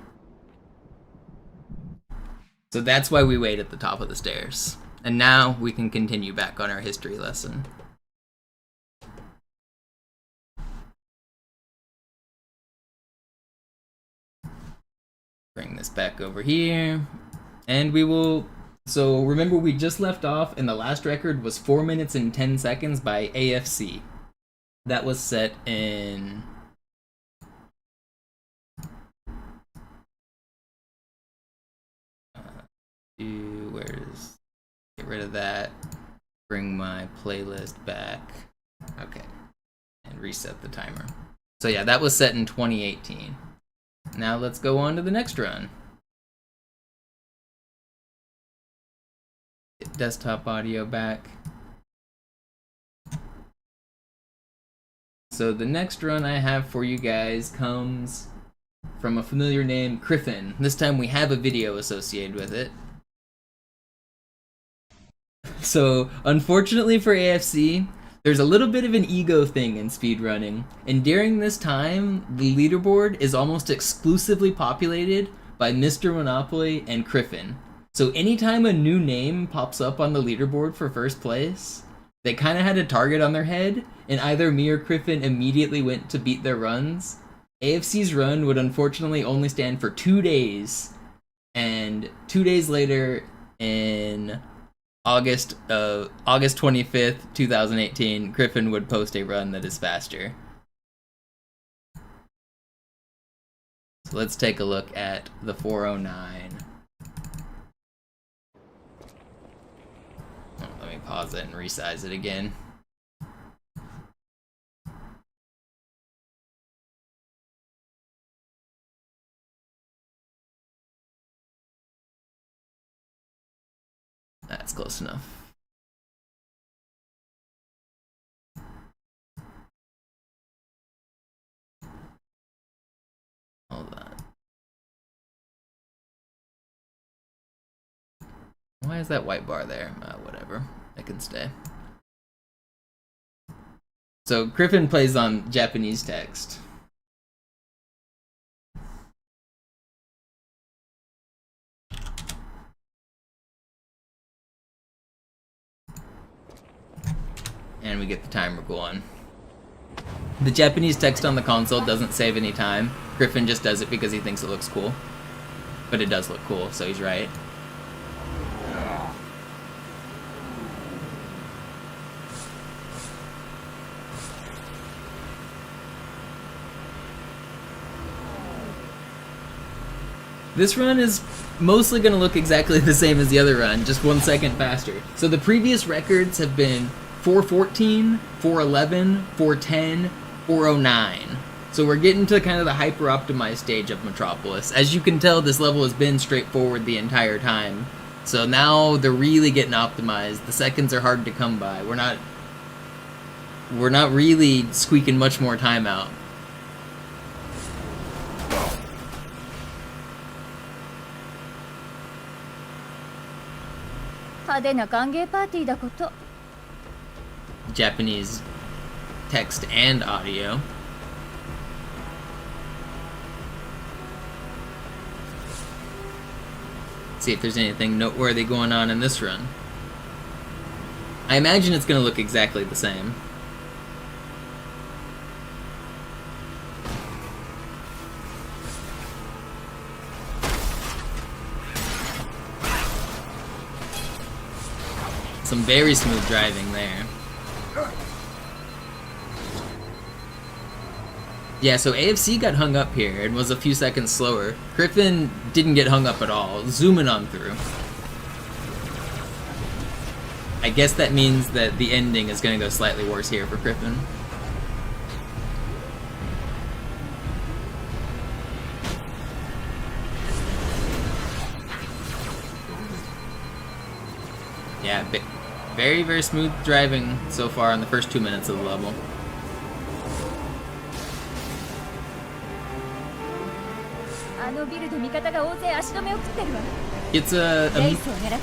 So that's why we wait at the top of the stairs. And now we can continue back on our history lesson. Bring this back over here. And we will... So remember we just left off and the last record was 4 minutes and 10 seconds by AFC. That was set in... Get rid of that. Bring my playlist back. Okay. And reset the timer. So yeah, that was set in 2018. Now let's go on to the next run. Get desktop audio back. So the next run I have for you guys comes from a familiar name, Kriffin. This time we have a video associated with it. So, unfortunately for AFC, there's a little bit of an ego thing in speedrunning, and during this time, the leaderboard is almost exclusively populated by MisterMonopoli and Kriffin. So anytime a new name pops up on the leaderboard for first place, they kind of had a target on their head, and either me or Kriffin immediately went to beat their runs. AFC's run would unfortunately only stand for 2 days, and 2 days later, in August 25th, 2018, Kriffin would post a run that is faster. So let's take a look at the 409. Oh, let me pause it and resize it again. That's close enough. Hold on. Why is that white bar there? Whatever. I can stay. So Kriffin plays on Japanese text. And we get the timer going. The Japanese text on the console doesn't save any time. Kriffin just does it because he thinks it looks cool. But it does look cool, so he's right. This run is mostly going to look exactly the same as the other run, just 1 second faster. So the previous records have been 414, 411, 410, 409. So we're getting to kind of the hyper-optimized stage of Metropolis. As you can tell, this level has been straightforward the entire time. So now they're really getting optimized. The seconds are hard to come by. We're not really squeaking much more time out. Japanese text and audio. See if there's anything noteworthy going on in this run. I imagine it's going to look exactly the same. Some very smooth driving there. Yeah, so AFC got hung up here and was a few seconds slower. Kriffin didn't get hung up at all, zooming on through. I guess that means that the ending is going to go slightly worse here for Kriffin. Yeah, very, very smooth driving so far in the first 2 minutes of the level. It's a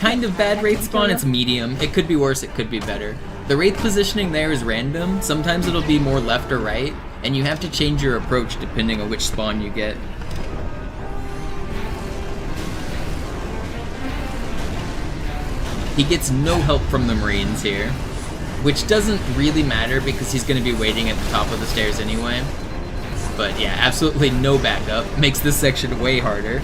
kind of bad wraith spawn. It's medium. It could be worse, it could be better. The wraith positioning there is random. Sometimes it'll be more left or right, and you have to change your approach depending on which spawn you get. He gets no help from the Marines here, which doesn't really matter because he's going to be waiting at the top of the stairs anyway. But yeah, absolutely no backup. Makes this section way harder.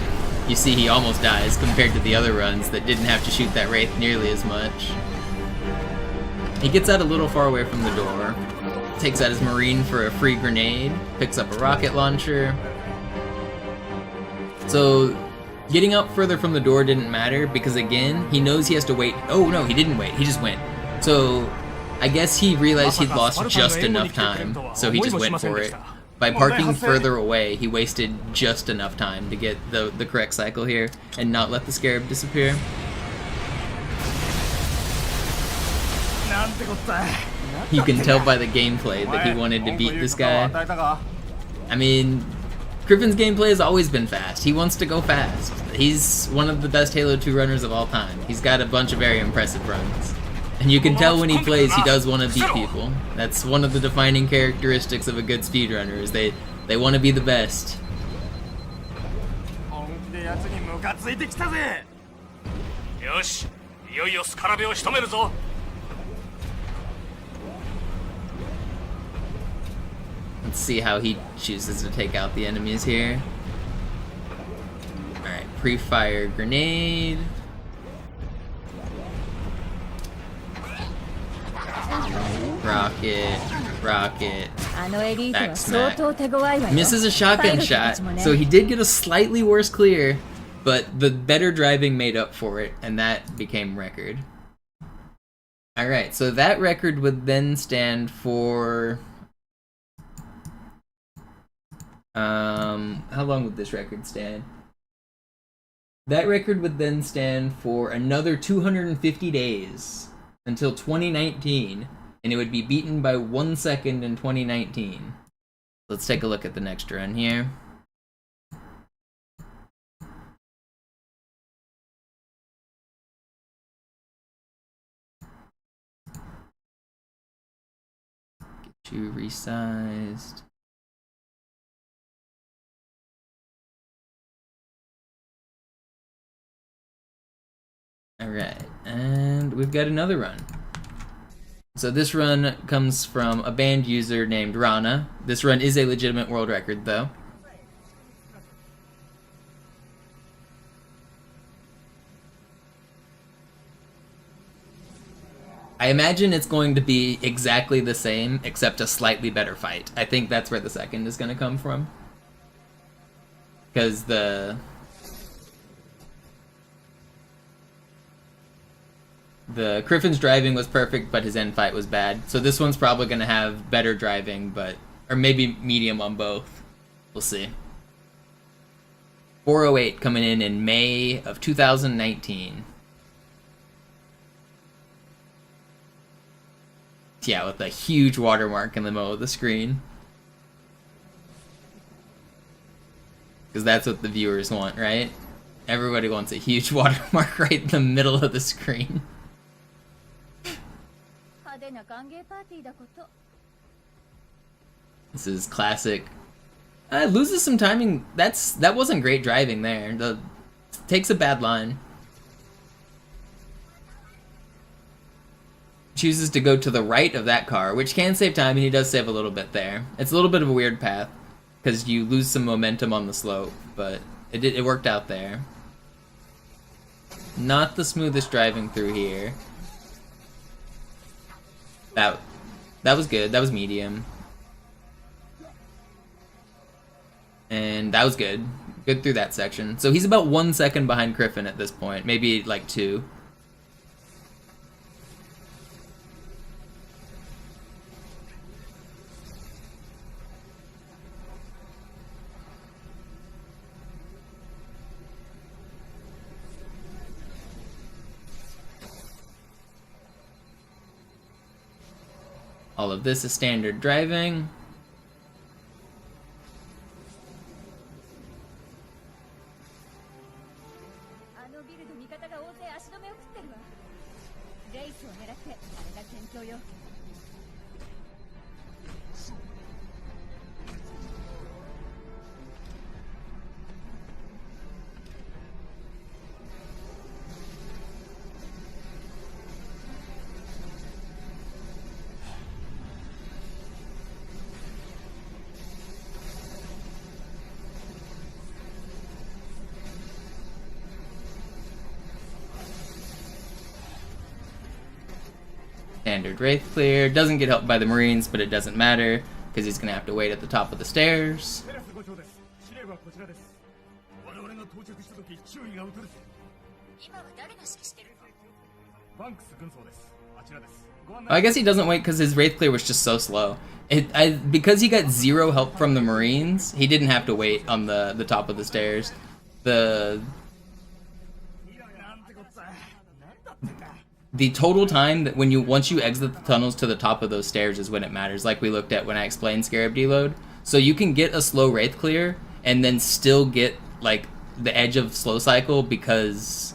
You see he almost dies compared to the other runs that didn't have to shoot that wraith nearly as much. He gets out a little far away from the door, takes out his Marine for a free grenade, picks up a rocket launcher. So getting out further from the door didn't matter because again, he knows he has to wait. Oh no, he didn't wait, he just went. So I guess he realized he'd lost just enough time, so he just went for it. By parking further away, he wasted just enough time to get the correct cycle here and not let the Scarab disappear. You can tell by the gameplay that he wanted to beat this guy. I mean, Kriffin's gameplay has always been fast. He wants to go fast. He's one of the best Halo 2 runners of all time. He's got a bunch of very impressive runs. And you can tell when he plays, he does want to beat people. That's one of the defining characteristics of a good speedrunner, is they want to be the best. Let's see how he chooses to take out the enemies here. Alright, pre-fire grenade. Rocket, back smack. Misses a shotgun shot, so he did get a slightly worse clear, but the better driving made up for it, and that became record. Alright, so that record would then stand for... how long would this record stand? That record would then stand for another 250 days until 2019, and it would be beaten by 1 second in 2019. Let's take a look at the next run here. Get you resized. Alright, and we've got another run. So this run comes from a banned user named Rana. This run is a legitimate world record, though. I imagine it's going to be exactly the same, except a slightly better fight. I think that's where the second is going to come from. Because the Kriffin's driving was perfect, but his end fight was bad. So this one's probably going to have better driving, or maybe medium on both. We'll see. 408 coming in May of 2019. Yeah, with a huge watermark in the middle of the screen. Because that's what the viewers want, right? Everybody wants a huge watermark right in the middle of the screen. This is classic. Loses some timing. That wasn't great driving there. Takes a bad line. Chooses to go to the right of that car, which can save time, and he does save a little bit there. It's a little bit of a weird path, because you lose some momentum on the slope, but it worked out there. Not the smoothest driving through here. That was good. That was medium. And that was good. Good through that section. So he's about 1 second behind Kriffin at this point. Maybe like 2. All of this is standard driving. Standard Wraith clear. Doesn't get helped by the Marines, but it doesn't matter, because he's going to have to wait at the top of the stairs. I guess he doesn't wait because his Wraith clear was just so slow. Because he got 0 help from the Marines, he didn't have to wait on the top of the stairs. the total time that once you exit the tunnels to the top of those stairs is when it matters, like we looked at when I explained Scarab deload. So you can get a slow Wraith clear and then still get like the edge of slow cycle because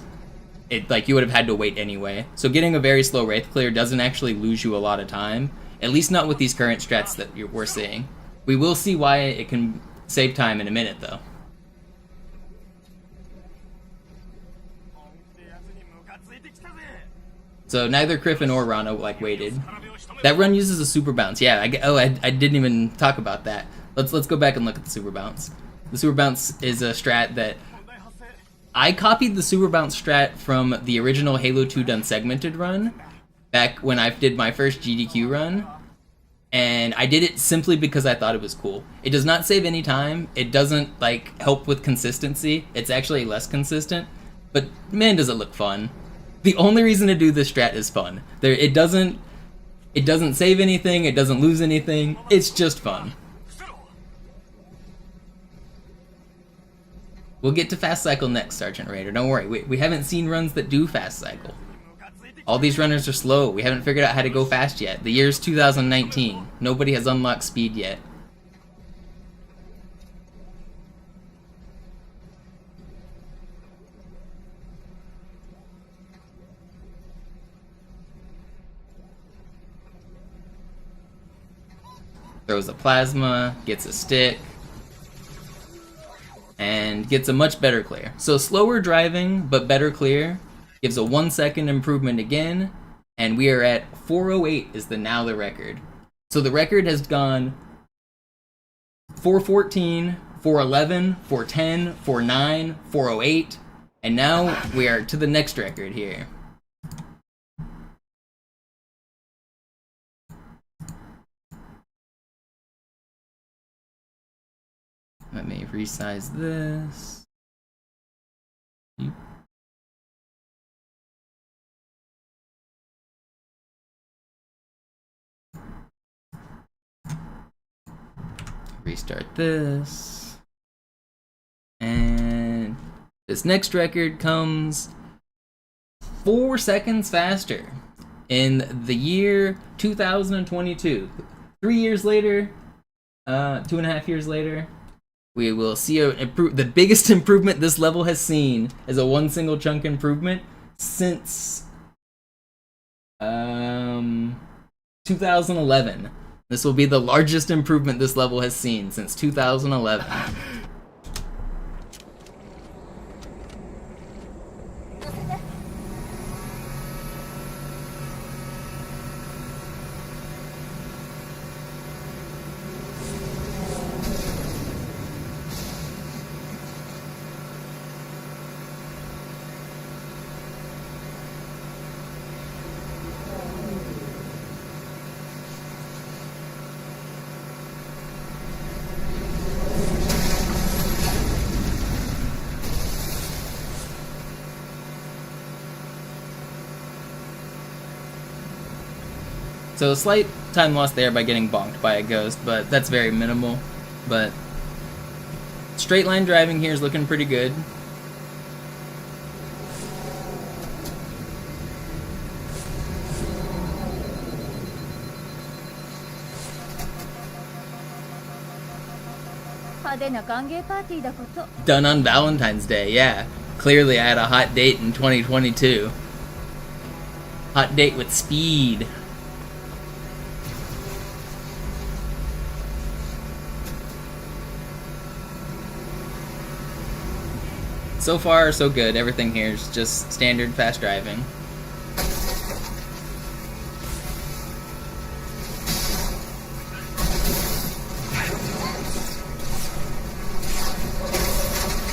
it like you would have had to wait anyway. So getting a very slow Wraith clear doesn't actually lose you a lot of time, at least not with these current strats that we're seeing. We will see why it can save time in a minute though. So neither Kriffin or Rana like waited. That run uses a super bounce. Yeah, I didn't even talk about that. Let's go back and look at the super bounce. The super bounce is a strat that I copied the super bounce strat from the original Halo 2 done segmented run back when I did my first GDQ run, and I did it simply because I thought it was cool. It does not save any time. It doesn't like help with consistency. It's actually less consistent, but man, does it look fun. The only reason to do this strat is fun. It doesn't save anything, it doesn't lose anything, it's just fun. We'll get to fast cycle next, Sergeant Raider, don't worry. We haven't seen runs that do fast cycle. All these runners are slow, we haven't figured out how to go fast yet. The year's 2019, nobody has unlocked speed yet. Throws a plasma, gets a stick, and gets a much better clear. So slower driving, but better clear, gives a 1 second improvement again, and we are at 408 is now the record. So the record has gone 414, 411, 410, 49, 408, and now we are to the next record here. Let me resize this. Restart this. And this next record comes 4 seconds faster in the year 2022. 3 years later, 2.5 years later, we will see the biggest improvement this level has seen is a one single chunk improvement since 2011. This will be the largest improvement this level has seen since 2011. So a slight time lost there by getting bonked by a ghost, but that's very minimal. But straight line driving here is looking pretty good. Done on Valentine's Day, yeah. Clearly I had a hot date in 2022. Hot date with speed. So far, so good. Everything here is just standard fast driving.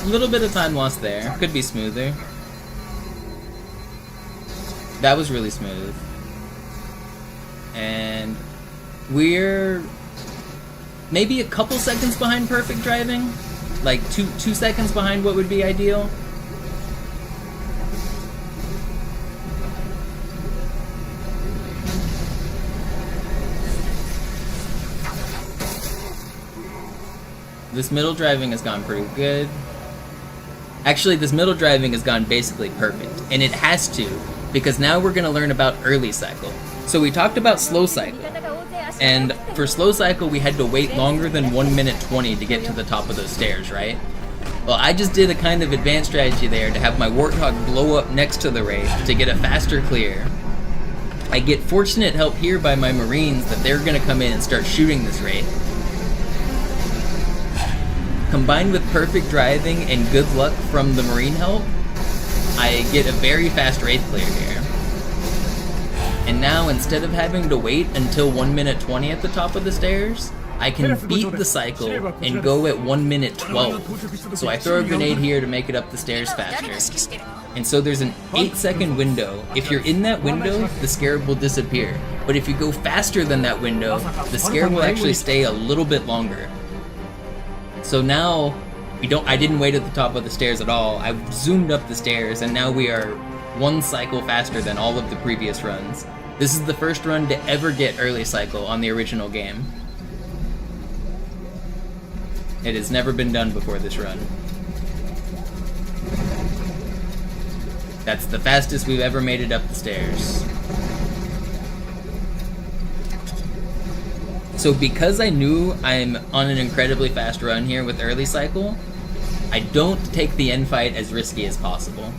A little bit of time lost there. Could be smoother. That was really smooth. And we're maybe a couple seconds behind perfect driving. Like two seconds behind what would be ideal. This middle driving has gone pretty good. Actually, this middle driving has gone basically perfect, and it has to, because now we're going to learn about early cycle. So we talked about slow cycle, and for slow cycle we had to wait longer than 1 minute 20 to get to the top of those stairs, right? Well, I just did a kind of advanced strategy there to have my Warthog blow up next to the Wraith to get a faster clear. I get fortunate help here by my Marines that they're going to come in and start shooting this Wraith. Combined with perfect driving and good luck from the Marine help, I get a very fast Wraith clear here. And now, instead of having to wait until 1 minute 20 at the top of the stairs, I can beat the cycle and go at 1 minute 12. So I throw a grenade here to make it up the stairs faster. And so there's an 8-second window. If you're in that window, the Scarab will disappear. But if you go faster than that window, the Scarab will actually stay a little bit longer. So now, I didn't wait at the top of the stairs at all. I zoomed up the stairs, and now we are 1 cycle faster than all of the previous runs. This is the first run to ever get early cycle on the original game. It has never been done before this run. That's the fastest we've ever made it up the stairs. So because I knew I'm on an incredibly fast run here with early cycle, I don't take the end fight as risky as possible.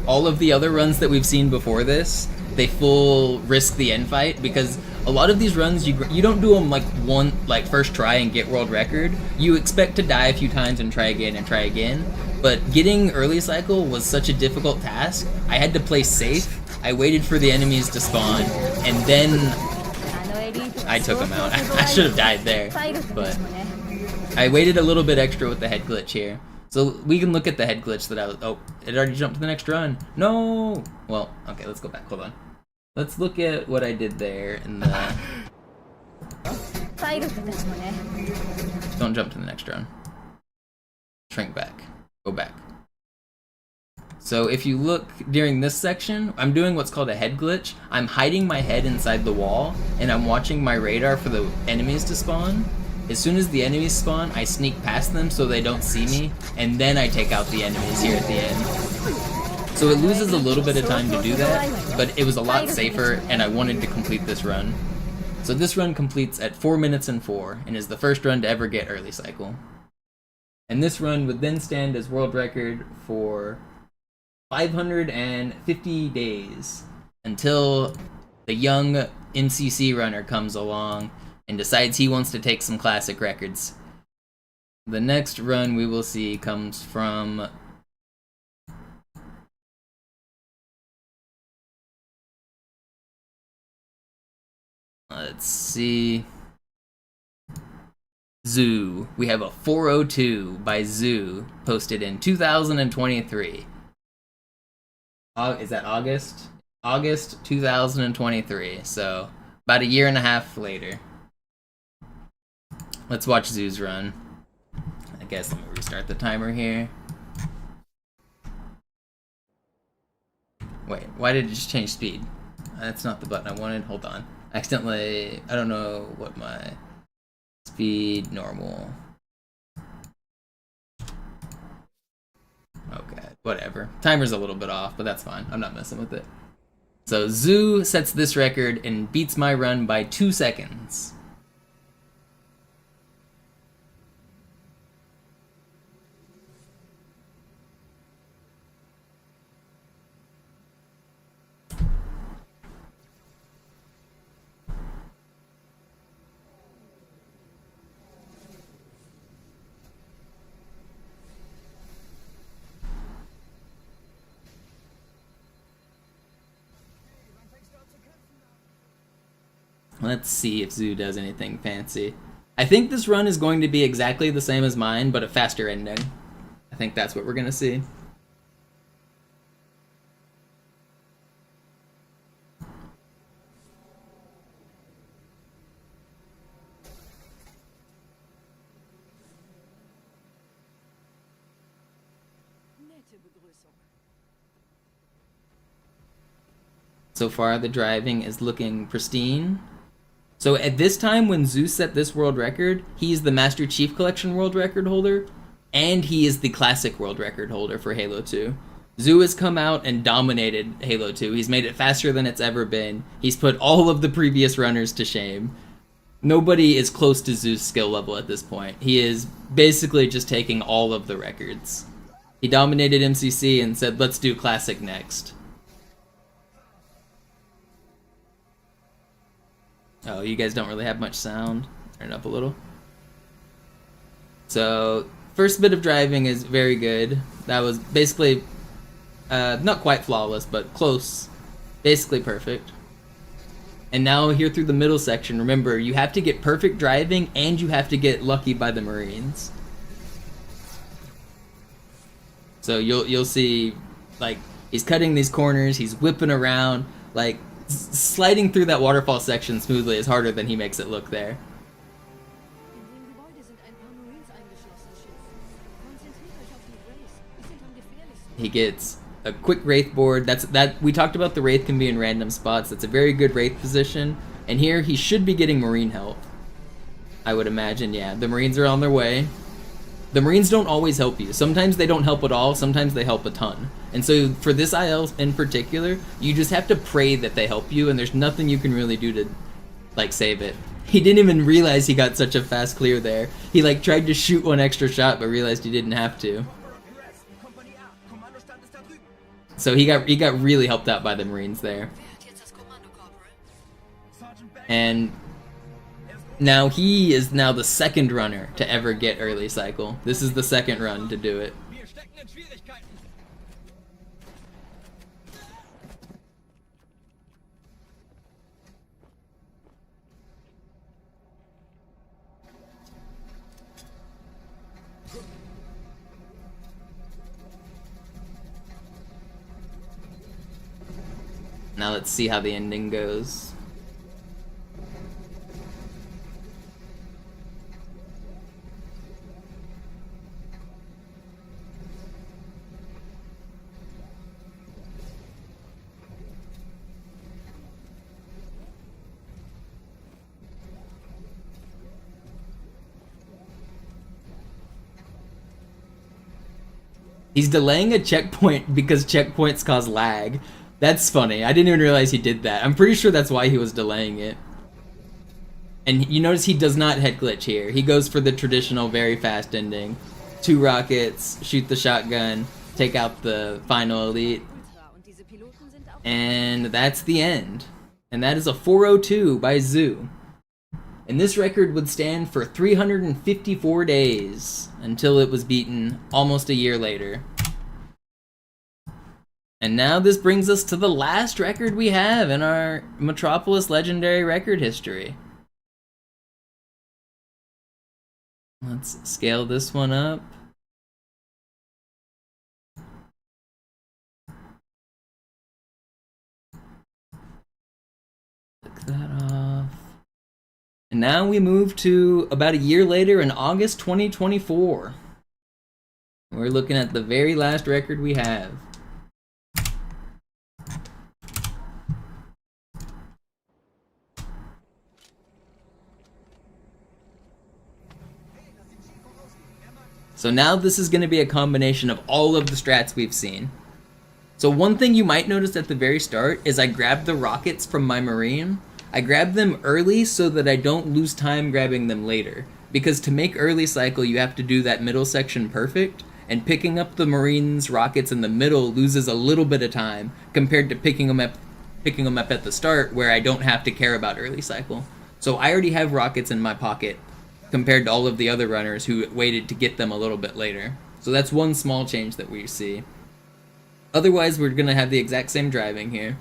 All of the other runs that we've seen before this, they full risk the end fight, because a lot of these runs you don't do them like first try and get world record. You expect to die a few times and try again. But getting early cycle was such a difficult task. I had to play safe. I waited for the enemies to spawn, and then I took them out. I should have died there, but I waited a little bit extra with the head glitch here. So we can look at the head glitch that it already jumped to the next run. No! Well, okay, let's go back. Hold on. Let's look at what I did there in the... Don't jump to the next run. Shrink back. Go back. So if you look during this section, I'm doing what's called a head glitch. I'm hiding my head inside the wall, and I'm watching my radar for the enemies to spawn. As soon as the enemies spawn, I sneak past them so they don't see me, and then I take out the enemies here at the end. So it loses a little bit of time to do that, but it was a lot safer, and I wanted to complete this run. So this run completes at 4 minutes and 4, and is the first run to ever get early cycle. And this run would then stand as world record for 550 days, until the young MCC runner comes along and decides he wants to take some classic records. The next run we will see comes from... Let's see... Zoo. We have a 402 by Zoo, posted in 2023. Is that August? August 2023, so about a year and a half later. Let's watch Zoo's run. I guess let me restart the timer here. Wait, why did it just change speed? That's not the button I wanted. Hold on. Accidentally, I don't know what my speed normal. Okay, whatever. Timer's a little bit off, but that's fine. I'm not messing with it. So Zoo sets this record and beats my run by 2 seconds. Let's see if Zoo does anything fancy. I think this run is going to be exactly the same as mine, but a faster ending. I think that's what we're going to see. So far, the driving is looking pristine. So at this time, when Zeus set this world record, he's the Master Chief Collection world record holder. and he is the classic world record holder for Halo 2. Zoo has come out and dominated Halo 2. He's made it faster than it's ever been. He's put all of the previous runners to shame. Nobody is close to Zoo's skill level at this point. He is basically just taking all of the records. He dominated MCC and said, let's do classic next. Oh, you guys don't really have much sound. Turn it up a little. So, first bit of driving is very good. That was basically, not quite flawless, but close. Basically perfect. And now here through the middle section, remember, you have to get perfect driving and you have to get lucky by the Marines. So you'll see, like, he's cutting these corners, he's whipping around, like, sliding through that waterfall section smoothly is harder than he makes it look there. He gets a quick Wraith board. That we talked about the Wraith can be in random spots. That's a very good Wraith position. And here he should be getting Marine help. I would imagine, yeah. The Marines are on their way. The Marines don't always help you. Sometimes they don't help at all, sometimes they help a ton. And so for this IL in particular, you just have to pray that they help you, and there's nothing you can really do to, like, save it. He didn't even realize he got such a fast clear there. He, like, tried to shoot one extra shot, but realized he didn't have to. So he got really helped out by the Marines there. And now he is now the second runner to ever get early cycle. This is the second run to do it. Now let's see how the ending goes. He's delaying a checkpoint because checkpoints cause lag. That's funny. I didn't even realize he did that. I'm pretty sure that's why he was delaying it. And you notice he does not head glitch here. He goes for the traditional very fast ending. 2 rockets, shoot the shotgun, take out the final elite. And that's the end. And that is a 402 by Zoo. And this record would stand for 354 days until it was beaten almost a year later. And now this brings us to the last record we have in our Metropolis Legendary record history. Let's scale this one up. Click that off. And now we move to about a year later in August 2024. We're looking at the very last record we have. So now this is going to be a combination of all of the strats we've seen. So one thing you might notice at the very start is I grabbed the rockets from my Marine. I grabbed them early so that I don't lose time grabbing them later. Because to make early cycle, you have to do that middle section perfect, and picking up the Marines' rockets in the middle loses a little bit of time compared to picking them up at the start where I don't have to care about early cycle. So I already have rockets in my pocket compared to all of the other runners who waited to get them a little bit later. So that's one small change that we see. Otherwise, we're going to have the exact same driving here.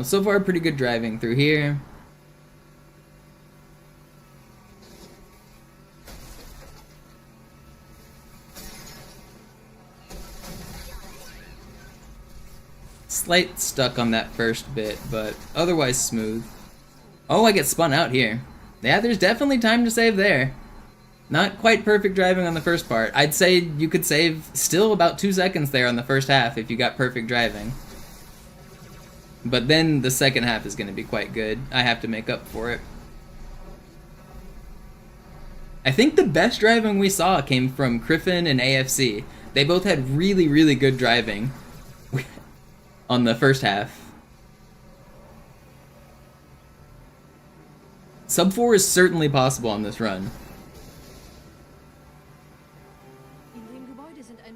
So far pretty good driving through here. slight stuck on that first bit, but otherwise smooth. Oh, I get spun out here. Yeah, there's definitely time to save there. Not quite perfect driving on the first part. I'd say you could save still about 2 seconds there on the first half if you got perfect driving. But then the second half is going to be quite good. I have to make up for it. I think the best driving we saw came from Kriffin and AFC. They both had really, really good driving on the first half. Sub 4 is certainly possible on this run.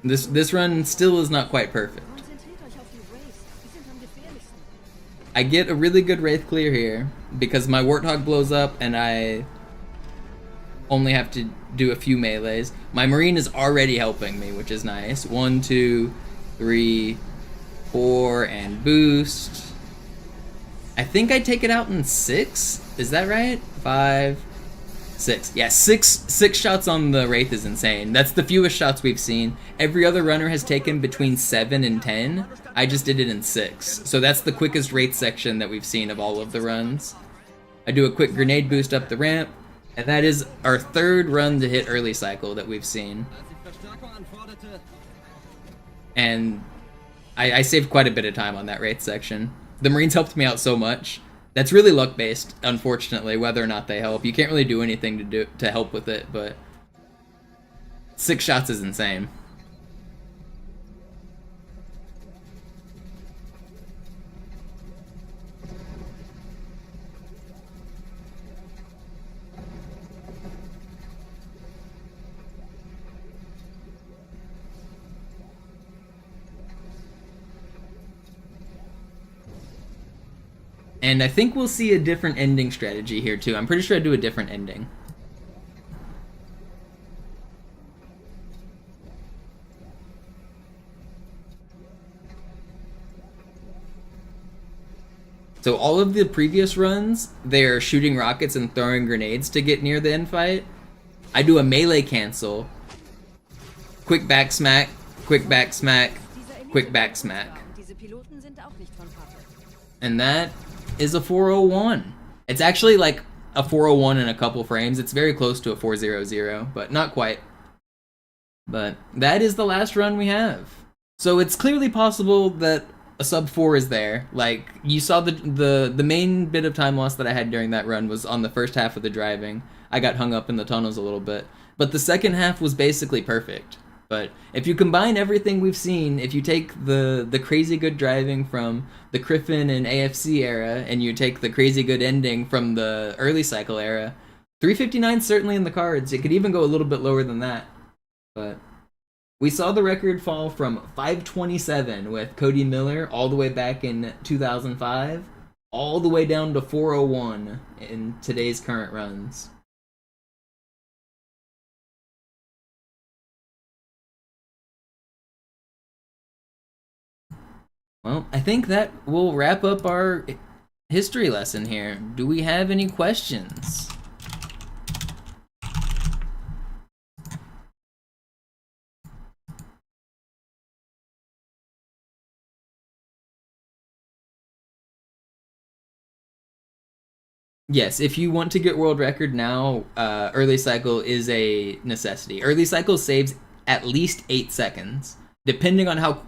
This run still is not quite perfect. I get a really good Wraith clear here because my Warthog blows up and I only have to do a few melees. My Marine is already helping me, which is nice. 1, 2, 3, 4, and boost. I think I take it out in 6. Is that right? 5, 6. Yeah, six shots on the Wraith is insane. That's the fewest shots we've seen. Every other runner has taken between 7 and 10. I just did it in 6. So that's the quickest Wraith section that we've seen of all of the runs. I do a quick grenade boost up the ramp, and that is our 3rd run to hit early cycle that we've seen. And I saved quite a bit of time on that Wraith section. The Marines helped me out so much. That's really luck-based, unfortunately, whether or not they help. You can't really do anything to help with it, but 6 shots is insane. And I think we'll see a different ending strategy here too. I'm pretty sure I do a different ending. So all of the previous runs, they're shooting rockets and throwing grenades to get near the end fight. I do a melee cancel, quick back smack, quick back smack, quick back smack. And that is a 401. It's actually like a 401 in a couple frames. It's very close to a 400, but not quite. But that is the last run we have. So it's clearly possible that a sub 4 is there. Like, you saw the main bit of time loss that I had during that run was on the first half of the driving. I got hung up in the tunnels a little bit. But the second half was basically perfect. But if you combine everything we've seen, if you take the crazy good driving from the Kriffin and AFC era, and you take the crazy good ending from the early cycle era, 359 is certainly in the cards. It could even go a little bit lower than that. But we saw the record fall from 527 with Cody Miller all the way back in 2005, all the way down to 401 in today's current runs. Well, I think that will wrap up our history lesson here. Do we have any questions? Yes, if you want to get world record now, early cycle is a necessity. Early cycle saves at least 8 seconds. Depending on how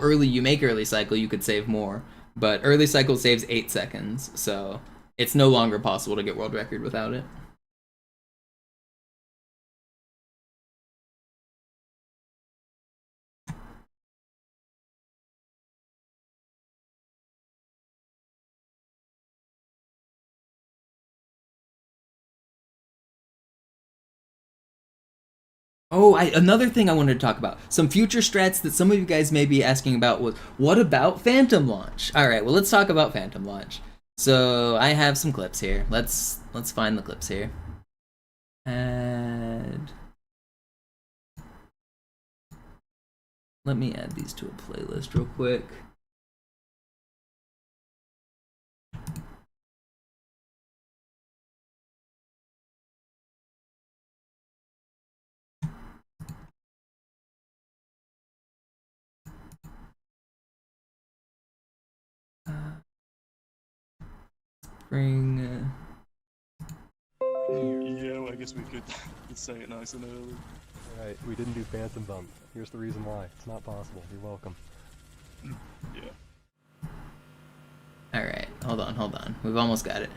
early you make early cycle, you could save more. But early cycle saves 8 seconds, so it's no longer possible to get world record without it. Oh, another thing I wanted to talk about. Some future strats that some of you guys may be asking about was, what about Phantom Launch? Alright, well, let's talk about Phantom Launch. So, I have some clips here. Let's find the clips here. Add... Let me add these to a playlist real quick. Bring. Yeah, well, I guess we could say it nice and early. Right, we didn't do Phantom Bump. Here's the reason why. It's not possible. You're welcome. Yeah. Alright, hold on. We've almost got it.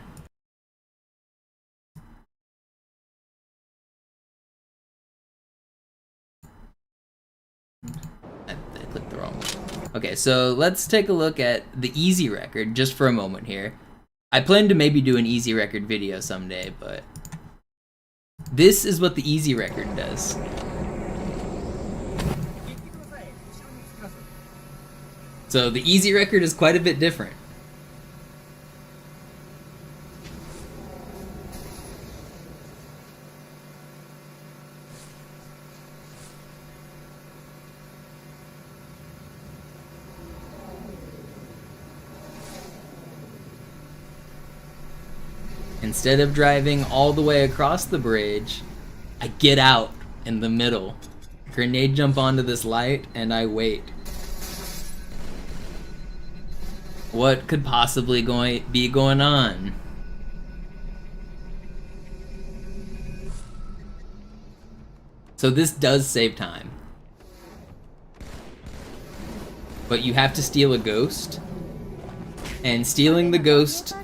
I clicked the wrong one. Okay, so let's take a look at the easy record just for a moment here. I plan to maybe do an easy record video someday, but this is what the easy record does. So the easy record is quite a bit different. Instead of driving all the way across the bridge, I get out in the middle, grenade jump onto this light, and I wait. What could possibly be going on? So this does save time. But you have to steal a ghost, and stealing the ghost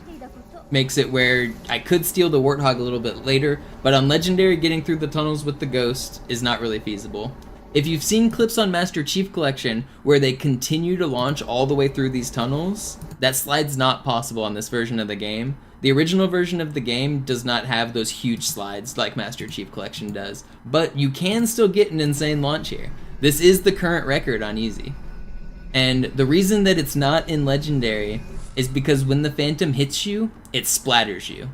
makes it where I could steal the Warthog a little bit later, but on Legendary, getting through the tunnels with the ghost is not really feasible. If you've seen clips on Master Chief Collection where they continue to launch all the way through these tunnels, that slide's not possible on this version of the game. The original version of the game does not have those huge slides like Master Chief Collection does, but you can still get an insane launch here. This is the current record on Easy. And the reason that it's not in Legendary is because when the Phantom hits you, it splatters you.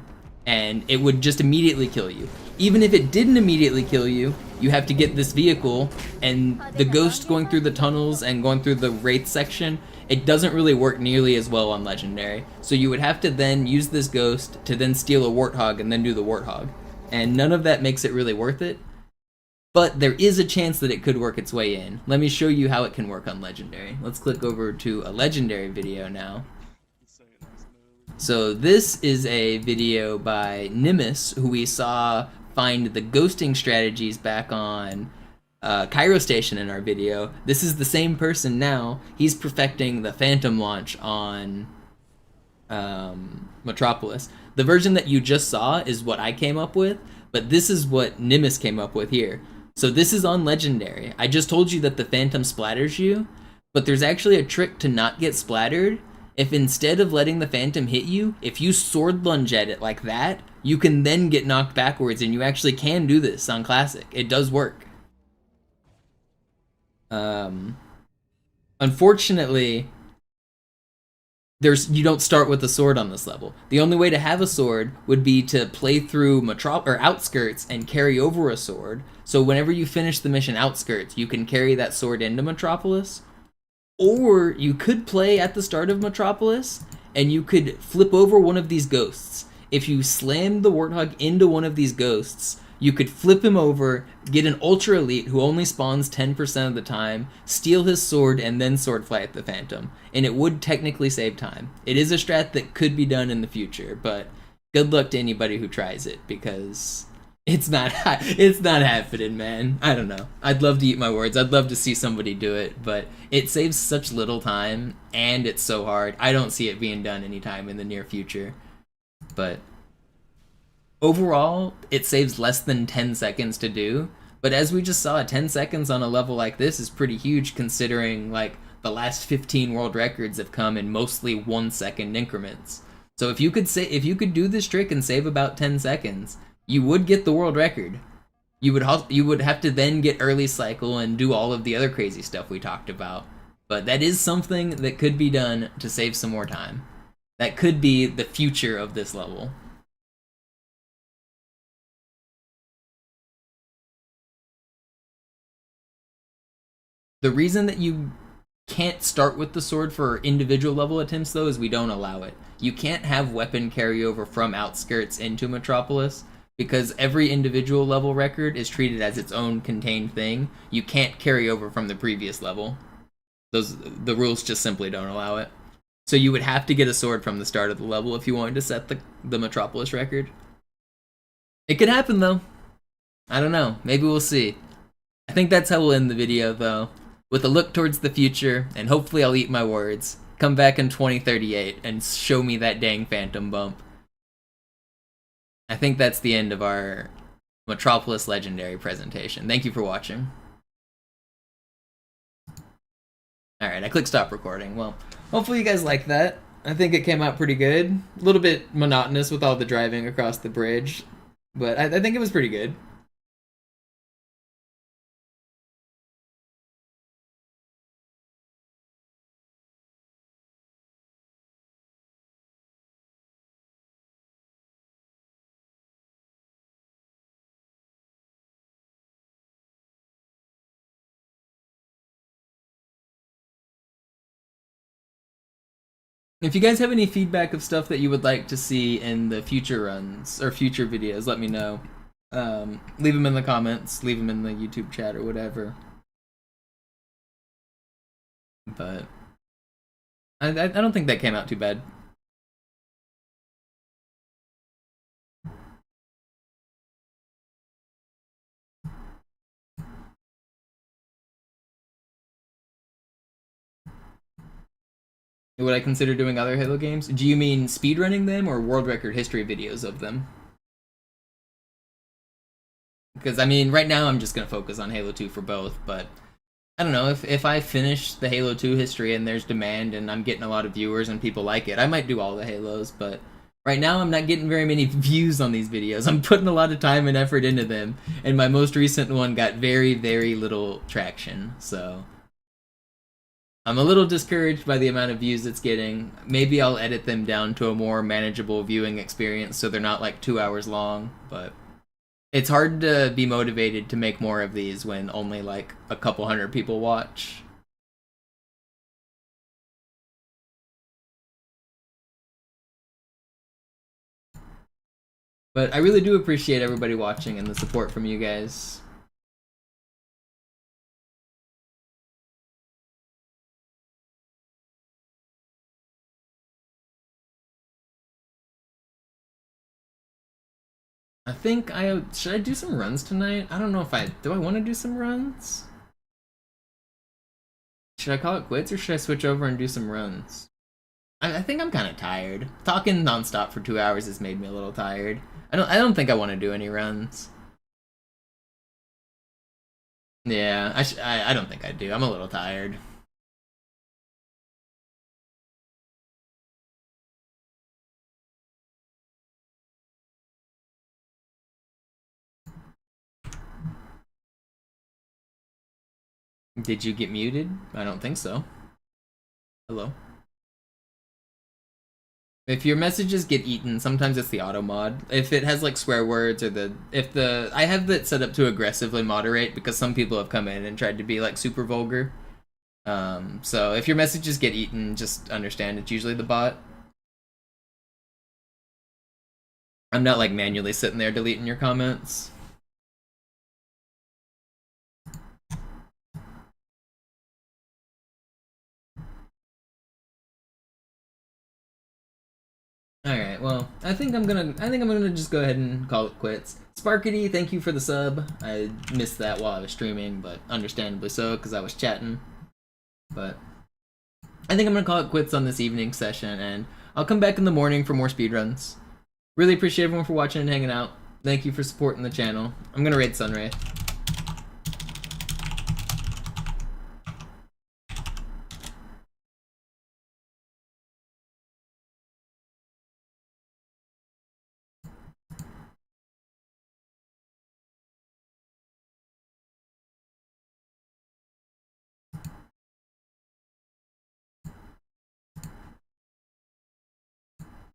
And it would just immediately kill you. Even if it didn't immediately kill you, you have to get this vehicle, and the ghost going through the tunnels and going through the Wraith section, it doesn't really work nearly as well on Legendary. So you would have to then use this ghost to then steal a Warthog and then do the Warthog. And none of that makes it really worth it. But there is a chance that it could work its way in. Let me show you how it can work on Legendary. Let's click over to a Legendary video now. So this is a video by Nimbus, who we saw find the ghosting strategies back on Cairo Station in our video. This is the same person now. He's perfecting the Phantom launch on Metropolis. The version that you just saw is what I came up with, but this is what Nimbus came up with here. So this is on Legendary. I just told you that the Phantom splatters you, but there's actually a trick to not get splattered. If instead of letting the Phantom hit you, if you sword lunge at it like that, you can then get knocked backwards, and you actually can do this on Classic. It does work. Unfortunately, you don't start with a sword on this level. The only way to have a sword would be to play through Outskirts and carry over a sword. So whenever you finish the mission Outskirts, you can carry that sword into Metropolis. Or you could play at the start of Metropolis, and you could flip over one of these ghosts. If you slammed the Warthog into one of these ghosts, you could flip him over, get an Ultra Elite who only spawns 10% of the time, steal his sword, and then sword fly at the Phantom. And it would technically save time. It is a strat that could be done in the future, but good luck to anybody who tries it, because it's not happening, man. I don't know. I'd love to eat my words. I'd love to see somebody do it, but it saves such little time, and it's so hard. I don't see it being done anytime in the near future. But overall, it saves less than 10 seconds to do. But as we just saw, 10 seconds on a level like this is pretty huge, considering like the last 15 world records have come in mostly 1 second increments. So if you could do this trick and save about 10 seconds, you would get the world record. You would have to then get early cycle and do all of the other crazy stuff we talked about. But that is something that could be done to save some more time. That could be the future of this level. The reason that you can't start with the sword for individual level attempts, though, is we don't allow it. You can't have weapon carryover from Outskirts into Metropolis, because every individual level record is treated as its own contained thing. You can't carry over from the previous level. The rules just simply don't allow it. So you would have to get a sword from the start of the level if you wanted to set the Metropolis record. It could happen though. I don't know. Maybe we'll see. I think that's how we'll end the video though. With a look towards the future, and hopefully I'll eat my words. Come back in 2038 and show me that dang phantom bump. I think that's the end of our Metropolis Legendary presentation. Thank you for watching. Alright, I clicked stop recording. Well, hopefully you guys like that. I think it came out pretty good. A little bit monotonous with all the driving across the bridge, but I think it was pretty good. If you guys have any feedback of stuff that you would like to see in the future runs or future videos, let me know. Leave them in the comments, leave them in the YouTube chat or whatever. But I don't think that came out too bad. Would I consider doing other Halo games? Do you mean speedrunning them or world record history videos of them? Because, I mean, right now I'm just going to focus on Halo 2 for both, but I don't know, if I finish the Halo 2 history and there's demand and I'm getting a lot of viewers and people like it, I might do all the Halos, but right now I'm not getting very many views on these videos. I'm putting a lot of time and effort into them, and my most recent one got very, very little traction, so I'm a little discouraged by the amount of views it's getting. Maybe I'll edit them down to a more manageable viewing experience so they're not like 2 hours long, but it's hard to be motivated to make more of these when only like a couple hundred people watch. But I really do appreciate everybody watching and the support from you guys. I think should I do some runs tonight? I don't know if do I want to do some runs? Should I call it quits or should I switch over and do some runs? I think I'm kind of tired. Talking nonstop for 2 hours has made me a little tired. I don't think I want to do any runs. Yeah, I don't think I do. I'm a little tired. Did you get muted? I don't think so. Hello? If your messages get eaten, sometimes it's the auto mod. If it has like swear words or I have that set up to aggressively moderate because some people have come in and tried to be like super vulgar. So if your messages get eaten, just understand it's usually the bot. I'm not like manually sitting there deleting your comments. Alright, well, I think I'm gonna just go ahead and call it quits. Sparkity, thank you for the sub. I missed that while I was streaming, but understandably so, because I was chatting. But I think I'm gonna call it quits on this evening session, and I'll come back in the morning for more speedruns. Really appreciate everyone for watching and hanging out. Thank you for supporting the channel. I'm gonna raid Sunray.